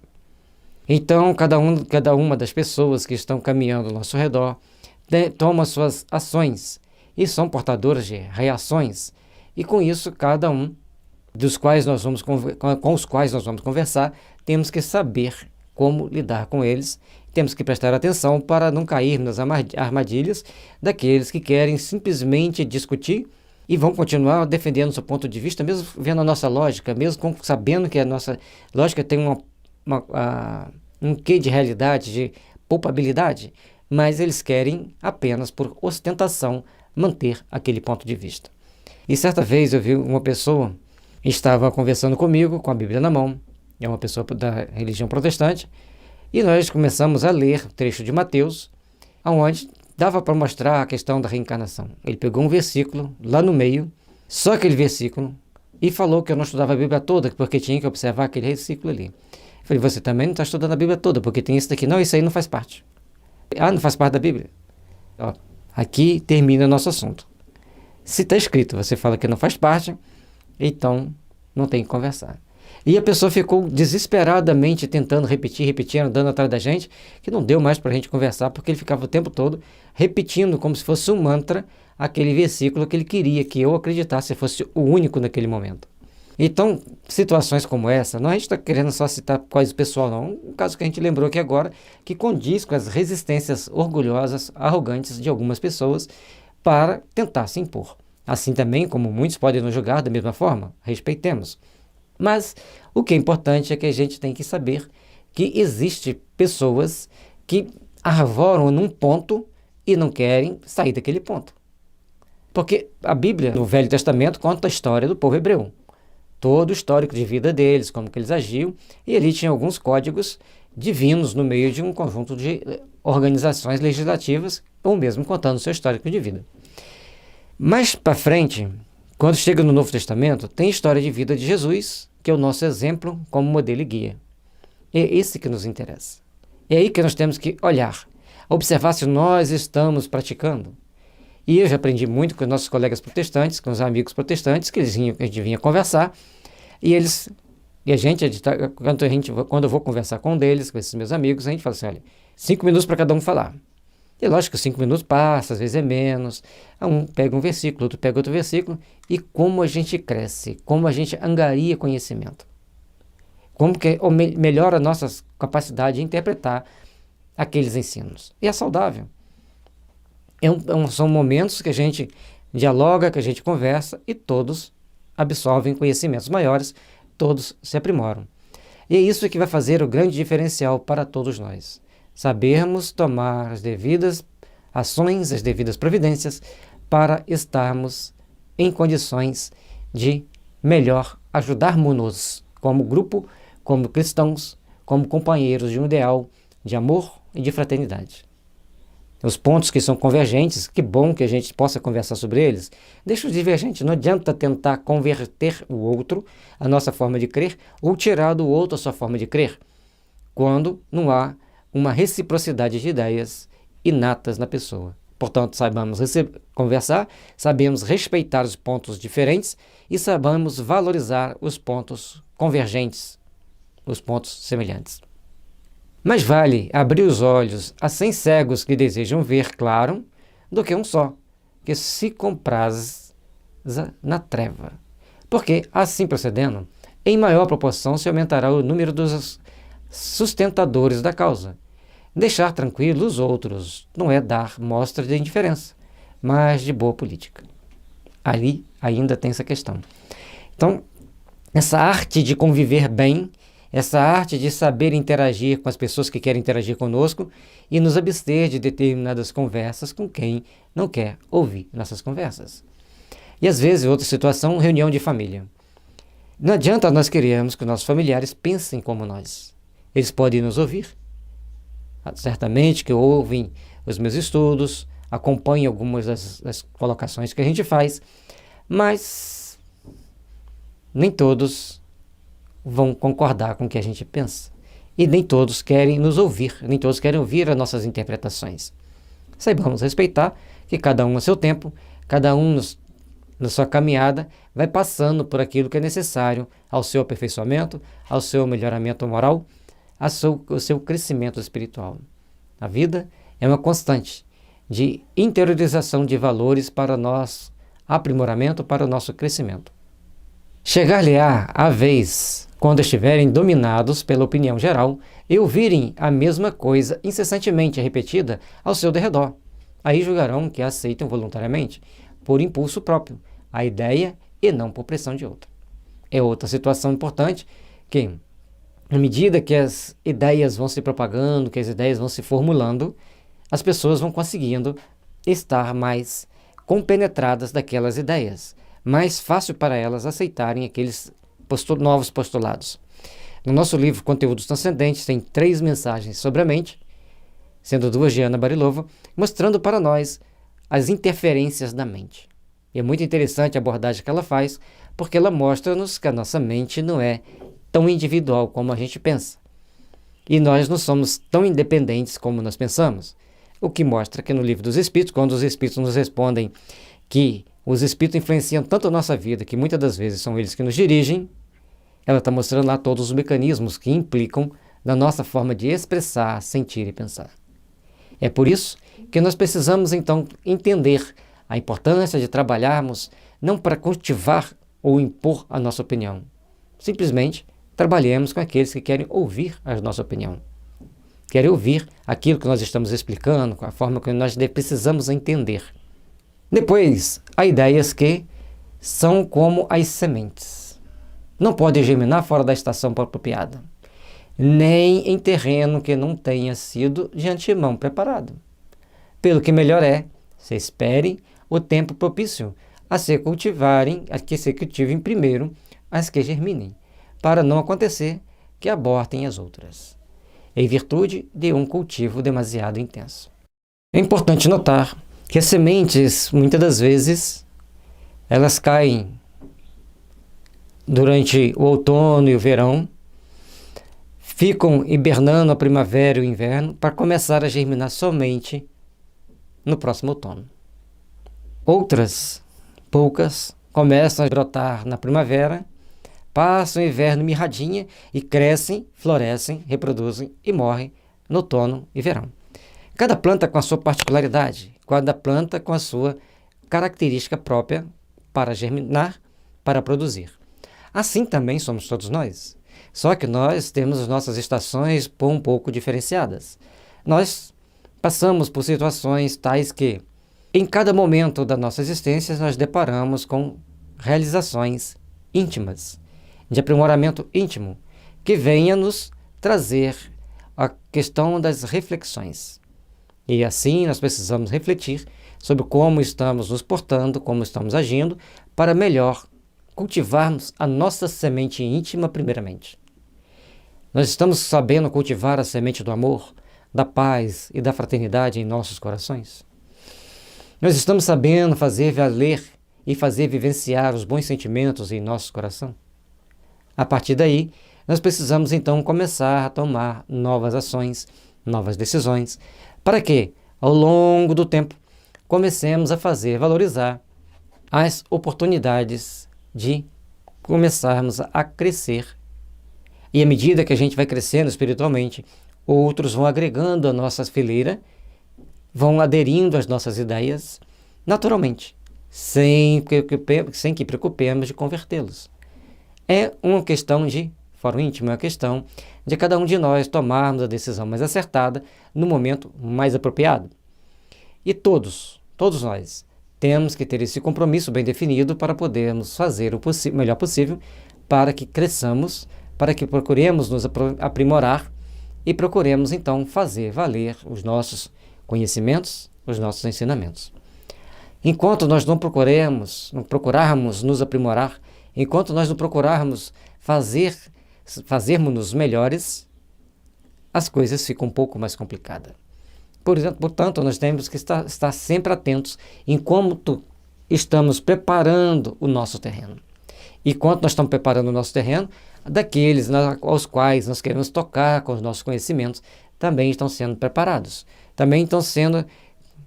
Então, cada uma das pessoas que estão caminhando ao nosso redor toma suas ações e são portadores de reações, e com isso, cada um com os quais nós vamos conversar, temos que saber como lidar com eles, temos que prestar atenção para não cair nas armadilhas daqueles que querem simplesmente discutir e vão continuar defendendo seu ponto de vista, mesmo vendo a nossa lógica, mesmo sabendo que a nossa lógica tem um quê de realidade, de palpabilidade, mas eles querem apenas por ostentação manter aquele ponto de vista. E certa vez eu vi uma pessoa, estava conversando comigo com a Bíblia na mão, é uma pessoa da religião protestante, e nós começamos a ler o trecho de Mateus, onde dava para mostrar a questão da reencarnação. Ele pegou um versículo lá no meio, só aquele versículo, e falou que eu não estudava a Bíblia toda, porque tinha que observar aquele versículo ali. Eu falei, você também não está estudando a Bíblia toda, porque tem isso daqui. Não, isso aí não faz parte. Ah, não faz parte da Bíblia? Ó, aqui termina nosso assunto. Se está escrito, você fala que não faz parte, então não tem que conversar. E a pessoa ficou desesperadamente tentando repetir, andando atrás da gente, que não deu mais para a gente conversar, porque ele ficava o tempo todo repetindo como se fosse um mantra aquele versículo que ele queria que eu acreditasse fosse o único naquele momento. Então, situações como essa, não a gente está querendo só citar coisa pessoal, não. Um caso que a gente lembrou aqui agora, que condiz com as resistências orgulhosas, arrogantes de algumas pessoas para tentar se impor. Assim também, como muitos podem nos julgar da mesma forma, respeitemos. Mas o que é importante é que a gente tem que saber que existem pessoas que arvoram num ponto e não querem sair daquele ponto. Porque a Bíblia, no Velho Testamento, conta a história do povo hebreu. Todo o histórico de vida deles, como que eles agiam, e ali tinha alguns códigos divinos no meio de um conjunto de organizações legislativas, ou mesmo contando o seu histórico de vida. Mais para frente, quando chega no Novo Testamento, tem a história de vida de Jesus, que é o nosso exemplo como modelo e guia. É esse que nos interessa. É aí que nós temos que olhar, observar se nós estamos praticando. E eu já aprendi muito com os nossos colegas protestantes, com os amigos protestantes, que a gente vinha conversar, quando eu vou conversar com um deles, com esses meus amigos, a gente fala assim, olha, 5 minutos para cada um falar. E lógico que 5 minutos passa, às vezes é menos. Um pega um versículo, outro pega outro versículo. E como a gente cresce, como a gente angaria conhecimento. Como que melhora a nossa capacidade de interpretar aqueles ensinos. E é saudável. São momentos que a gente dialoga, que a gente conversa e todos absorvem conhecimentos maiores, todos se aprimoram. E é isso que vai fazer o grande diferencial para todos nós. Sabermos tomar as devidas ações, as devidas providências para estarmos em condições de melhor ajudarmos-nos como grupo, como cristãos, como companheiros de um ideal de amor e de fraternidade. Os pontos que são convergentes, que bom que a gente possa conversar sobre eles. Deixa os divergentes, não adianta tentar converter o outro, a nossa forma de crer, ou tirar do outro a sua forma de crer, quando não há uma reciprocidade de ideias inatas na pessoa. Portanto, saibamos conversar, sabemos respeitar os pontos diferentes e sabemos valorizar os pontos convergentes, os pontos semelhantes. Mais vale abrir os olhos a 100 cegos que desejam ver claro do que um só, que se compraz na treva. Porque, assim procedendo, em maior proporção se aumentará o número dos sustentadores da causa. Deixar tranquilos os outros não é dar mostra de indiferença, mas de boa política. Ali ainda tem essa questão. Então, essa arte de conviver bem, essa arte de saber interagir com as pessoas que querem interagir conosco e nos abster de determinadas conversas com quem não quer ouvir nossas conversas. E às vezes, outra situação, reunião de família. Não adianta nós querermos que nossos familiares pensem como nós. Eles podem nos ouvir. Certamente que ouvem os meus estudos, acompanham algumas das colocações que a gente faz, mas nem todos vão concordar com o que a gente pensa. E nem todos querem nos ouvir, nem todos querem ouvir as nossas interpretações. Saibamos respeitar que cada um a seu tempo, cada um na sua caminhada, vai passando por aquilo que é necessário ao seu aperfeiçoamento, ao seu melhoramento moral, ao seu crescimento espiritual. A vida é uma constante de interiorização de valores para o nosso aprimoramento, para o nosso crescimento. Chegar-lhe-á a vez, quando estiverem dominados pela opinião geral e ouvirem a mesma coisa incessantemente repetida ao seu derredor. Aí julgarão que a aceitam voluntariamente, por impulso próprio, a ideia e não por pressão de outra. É outra situação importante que, à medida que as ideias vão se propagando, que as ideias vão se formulando, as pessoas vão conseguindo estar mais compenetradas daquelas ideias. Mais fácil para elas aceitarem aqueles novos postulados. No nosso livro Conteúdos Transcendentes tem 3 mensagens sobre a mente, sendo 2 de Ana Barilova, mostrando para nós as interferências da mente. E é muito interessante a abordagem que ela faz, porque ela mostra-nos que a nossa mente não é tão individual como a gente pensa. E nós não somos tão independentes como nós pensamos. O que mostra que no Livro dos Espíritos, quando os Espíritos nos respondem que os Espíritos influenciam tanto a nossa vida, que muitas das vezes são eles que nos dirigem, ela está mostrando lá todos os mecanismos que implicam na nossa forma de expressar, sentir e pensar. É por isso que nós precisamos, então, entender a importância de trabalharmos não para cultivar ou impor a nossa opinião. Simplesmente trabalhemos com aqueles que querem ouvir a nossa opinião. Querem ouvir aquilo que nós estamos explicando, com a forma que nós precisamos entender. Depois, há ideias que são como as sementes. Não podem germinar fora da estação apropriada, nem em terreno que não tenha sido de antemão preparado. Pelo que melhor é, se esperem o tempo propício a que se cultivem primeiro as que germinem, para não acontecer que abortem as outras, em virtude de um cultivo demasiado intenso. É importante notar que as sementes, muitas das vezes, elas caem durante o outono e o verão, ficam hibernando a primavera e o inverno para começar a germinar somente no próximo outono. Outras, poucas, começam a brotar na primavera, passam o inverno mirradinha e crescem, florescem, reproduzem e morrem no outono e verão. Cada planta com a sua particularidade, cada planta com a sua característica própria para germinar, para produzir. Assim também somos todos nós, só que nós temos as nossas estações um pouco diferenciadas. Nós passamos por situações tais que, em cada momento da nossa existência, nós deparamos com realizações íntimas, de aprimoramento íntimo, que venha nos trazer a questão das reflexões. E assim nós precisamos refletir sobre como estamos nos portando, como estamos agindo, para melhor cultivarmos a nossa semente íntima primeiramente. Nós estamos sabendo cultivar a semente do amor, da paz e da fraternidade em nossos corações? Nós estamos sabendo fazer valer e fazer vivenciar os bons sentimentos em nosso coração? A partir daí, nós precisamos então começar a tomar novas ações, novas decisões, para que, ao longo do tempo, comecemos a fazer valorizar as oportunidades de começarmos a crescer. E à medida que a gente vai crescendo espiritualmente, outros vão agregando a nossa fileira, vão aderindo às nossas ideias naturalmente, sem que preocupemos de convertê-los. É uma questão de fórum íntimo, é uma questão de cada um de nós tomarmos a decisão mais acertada no momento mais apropriado. E todos nós, temos que ter esse compromisso bem definido para podermos fazer o melhor possível para que cresçamos, para que procuremos nos aprimorar e procuremos então fazer valer os nossos conhecimentos, os nossos ensinamentos. Enquanto nós não procurarmos nos aprimorar, enquanto nós não procurarmos fazermos-nos melhores, as coisas ficam um pouco mais complicadas. Portanto, nós temos que estar sempre atentos em como estamos preparando o nosso terreno. E quanto nós estamos preparando o nosso terreno, daqueles aos quais nós queremos tocar com os nossos conhecimentos, também estão sendo preparados. Também estão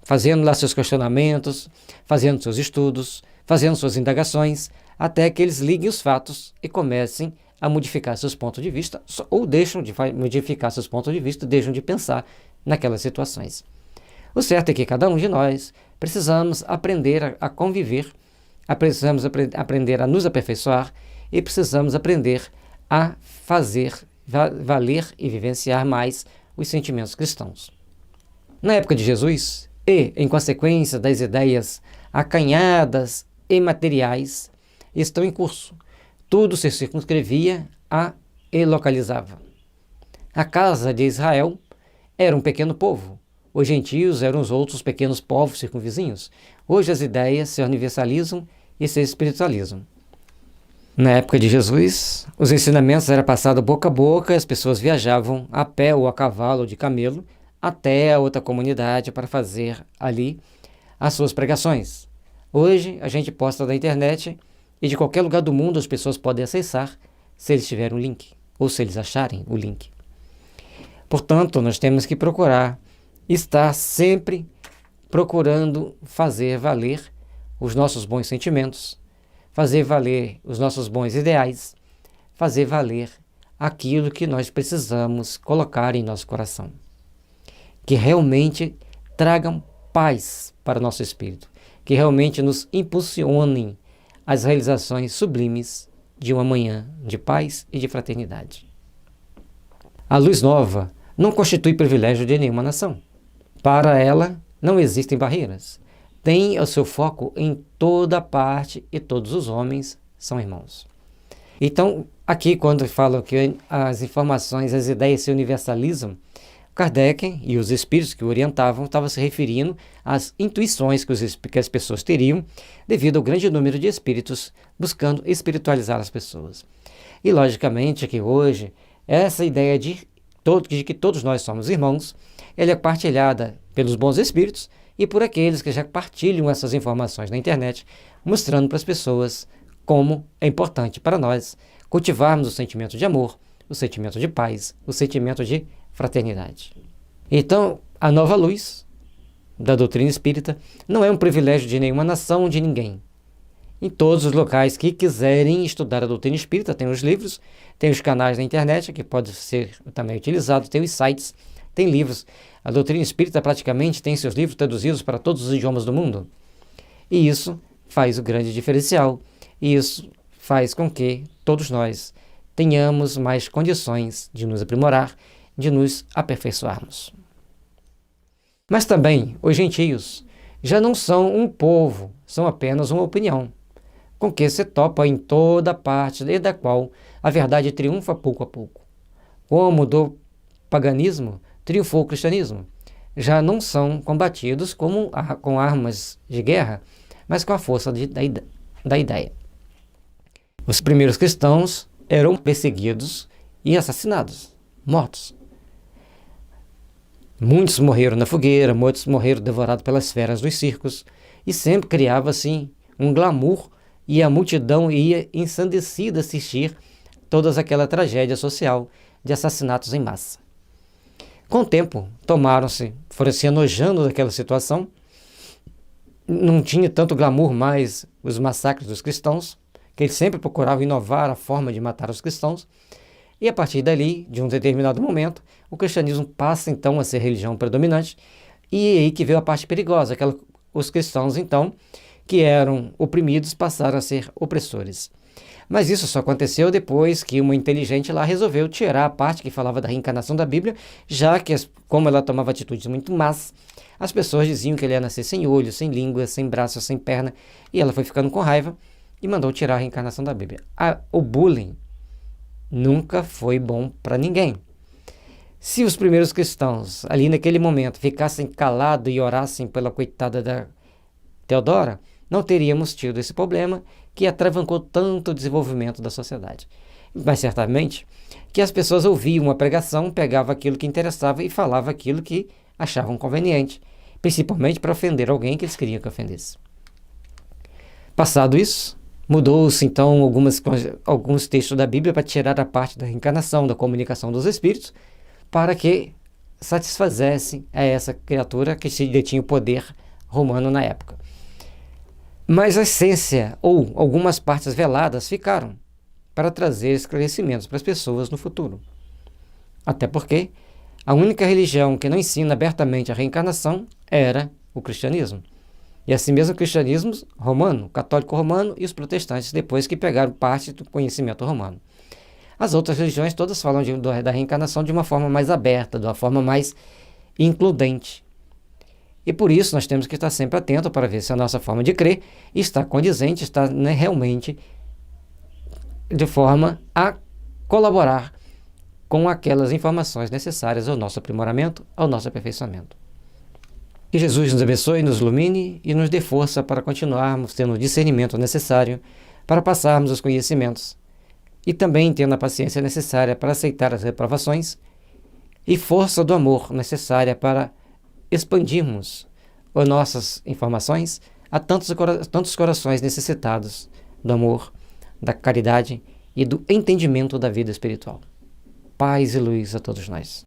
fazendo lá seus questionamentos, fazendo seus estudos, fazendo suas indagações, até que eles liguem os fatos e comecem a modificar seus pontos de vista, ou deixam de modificar seus pontos de vista, deixam de pensar naquelas situações. O certo é que cada um de nós precisamos aprender a conviver, precisamos aprender a nos aperfeiçoar e precisamos aprender a fazer valer e vivenciar mais os sentimentos cristãos. Na época de Jesus, e em consequência das ideias acanhadas e materiais, estão em curso. Tudo se circunscrevia e localizava. A casa de Israel era um pequeno povo. Os gentios eram os outros pequenos povos circunvizinhos. Hoje as ideias se universalizam e se espiritualizam. Na época de Jesus, os ensinamentos eram passados boca a boca, as pessoas viajavam a pé ou a cavalo ou de camelo até a outra comunidade para fazer ali as suas pregações. Hoje a gente posta na internet e de qualquer lugar do mundo as pessoas podem acessar se eles tiverem um link ou se eles acharem o link. Portanto, nós temos que procurar estar sempre procurando fazer valer os nossos bons sentimentos, fazer valer os nossos bons ideais, fazer valer aquilo que nós precisamos colocar em nosso coração, que realmente tragam paz para o nosso espírito, que realmente nos impulsionem às realizações sublimes de uma manhã de paz e de fraternidade. A luz nova não constitui privilégio de nenhuma nação. Para ela, não existem barreiras. Tem o seu foco em toda parte e todos os homens são irmãos. Então, aqui quando falam que as informações, as ideias se universalizam, Kardec e os espíritos que o orientavam estavam se referindo às intuições que as pessoas teriam devido ao grande número de espíritos buscando espiritualizar as pessoas. E, logicamente, que hoje, essa ideia de que todos nós somos irmãos, ela é partilhada pelos bons espíritos e por aqueles que já partilham essas informações na internet, mostrando para as pessoas como é importante para nós cultivarmos o sentimento de amor, o sentimento de paz, o sentimento de fraternidade. Então, a nova luz da doutrina espírita não é um privilégio de nenhuma nação ou de ninguém. Em todos os locais que quiserem estudar a doutrina espírita, tem os livros, tem os canais na internet, que pode ser também utilizado, tem os sites, tem livros. A doutrina espírita praticamente tem seus livros traduzidos para todos os idiomas do mundo. E isso faz o grande diferencial. E isso faz com que todos nós tenhamos mais condições de nos aprimorar, de nos aperfeiçoarmos. Mas também os gentios já não são um povo, são apenas uma opinião, com que se topa em toda parte, desde a qual a verdade triunfa pouco a pouco. Como do paganismo triunfou o cristianismo. Já não são combatidos com armas de guerra, mas com a força da ideia. Os primeiros cristãos eram perseguidos e assassinados, mortos. Muitos morreram na fogueira, muitos morreram devorados pelas feras dos circos, e sempre criava-se um glamour, e a multidão ia ensandecida assistir toda aquela tragédia social de assassinatos em massa. Com o tempo, foram se enojando daquela situação, não tinha tanto glamour mais os massacres dos cristãos, que eles sempre procuravam inovar a forma de matar os cristãos, e a partir dali, de um determinado momento, o cristianismo passa então a ser religião predominante, e é aí que veio a parte perigosa, os cristãos então, que eram oprimidos, passaram a ser opressores. Mas isso só aconteceu depois que uma inteligente lá resolveu tirar a parte que falava da reencarnação da Bíblia, já que, como ela tomava atitudes muito más, as pessoas diziam que ele ia nascer sem olho, sem língua, sem braço, sem perna, e ela foi ficando com raiva e mandou tirar a reencarnação da Bíblia. O bullying nunca foi bom para ninguém. Se os primeiros cristãos, ali naquele momento, ficassem calados e orassem pela coitada da Teodora, não teríamos tido esse problema que atravancou tanto o desenvolvimento da sociedade. Mas certamente que as pessoas ouviam a pregação, pegavam aquilo que interessava e falavam aquilo que achavam conveniente, principalmente para ofender alguém que eles queriam que ofendesse. Passado isso, mudou-se então alguns textos da Bíblia para tirar a parte da reencarnação, da comunicação dos espíritos, para que satisfazesse a essa criatura que se detinha o poder romano na época. Mas a essência ou algumas partes veladas ficaram para trazer esclarecimentos para as pessoas no futuro. Até porque a única religião que não ensina abertamente a reencarnação era o cristianismo. E assim mesmo o cristianismo romano, o católico romano e os protestantes, depois que pegaram parte do conhecimento romano. As outras religiões todas falam da reencarnação de uma forma mais aberta, de uma forma mais includente. E por isso nós temos que estar sempre atentos para ver se a nossa forma de crer está condizente, está realmente de forma a colaborar com aquelas informações necessárias ao nosso aprimoramento, ao nosso aperfeiçoamento. Que Jesus nos abençoe, nos ilumine e nos dê força para continuarmos tendo o discernimento necessário para passarmos os conhecimentos e também tendo a paciência necessária para aceitar as reprovações e força do amor necessária para expandirmos as nossas informações a tantos corações necessitados do amor, da caridade e do entendimento da vida espiritual. Paz e luz a todos nós.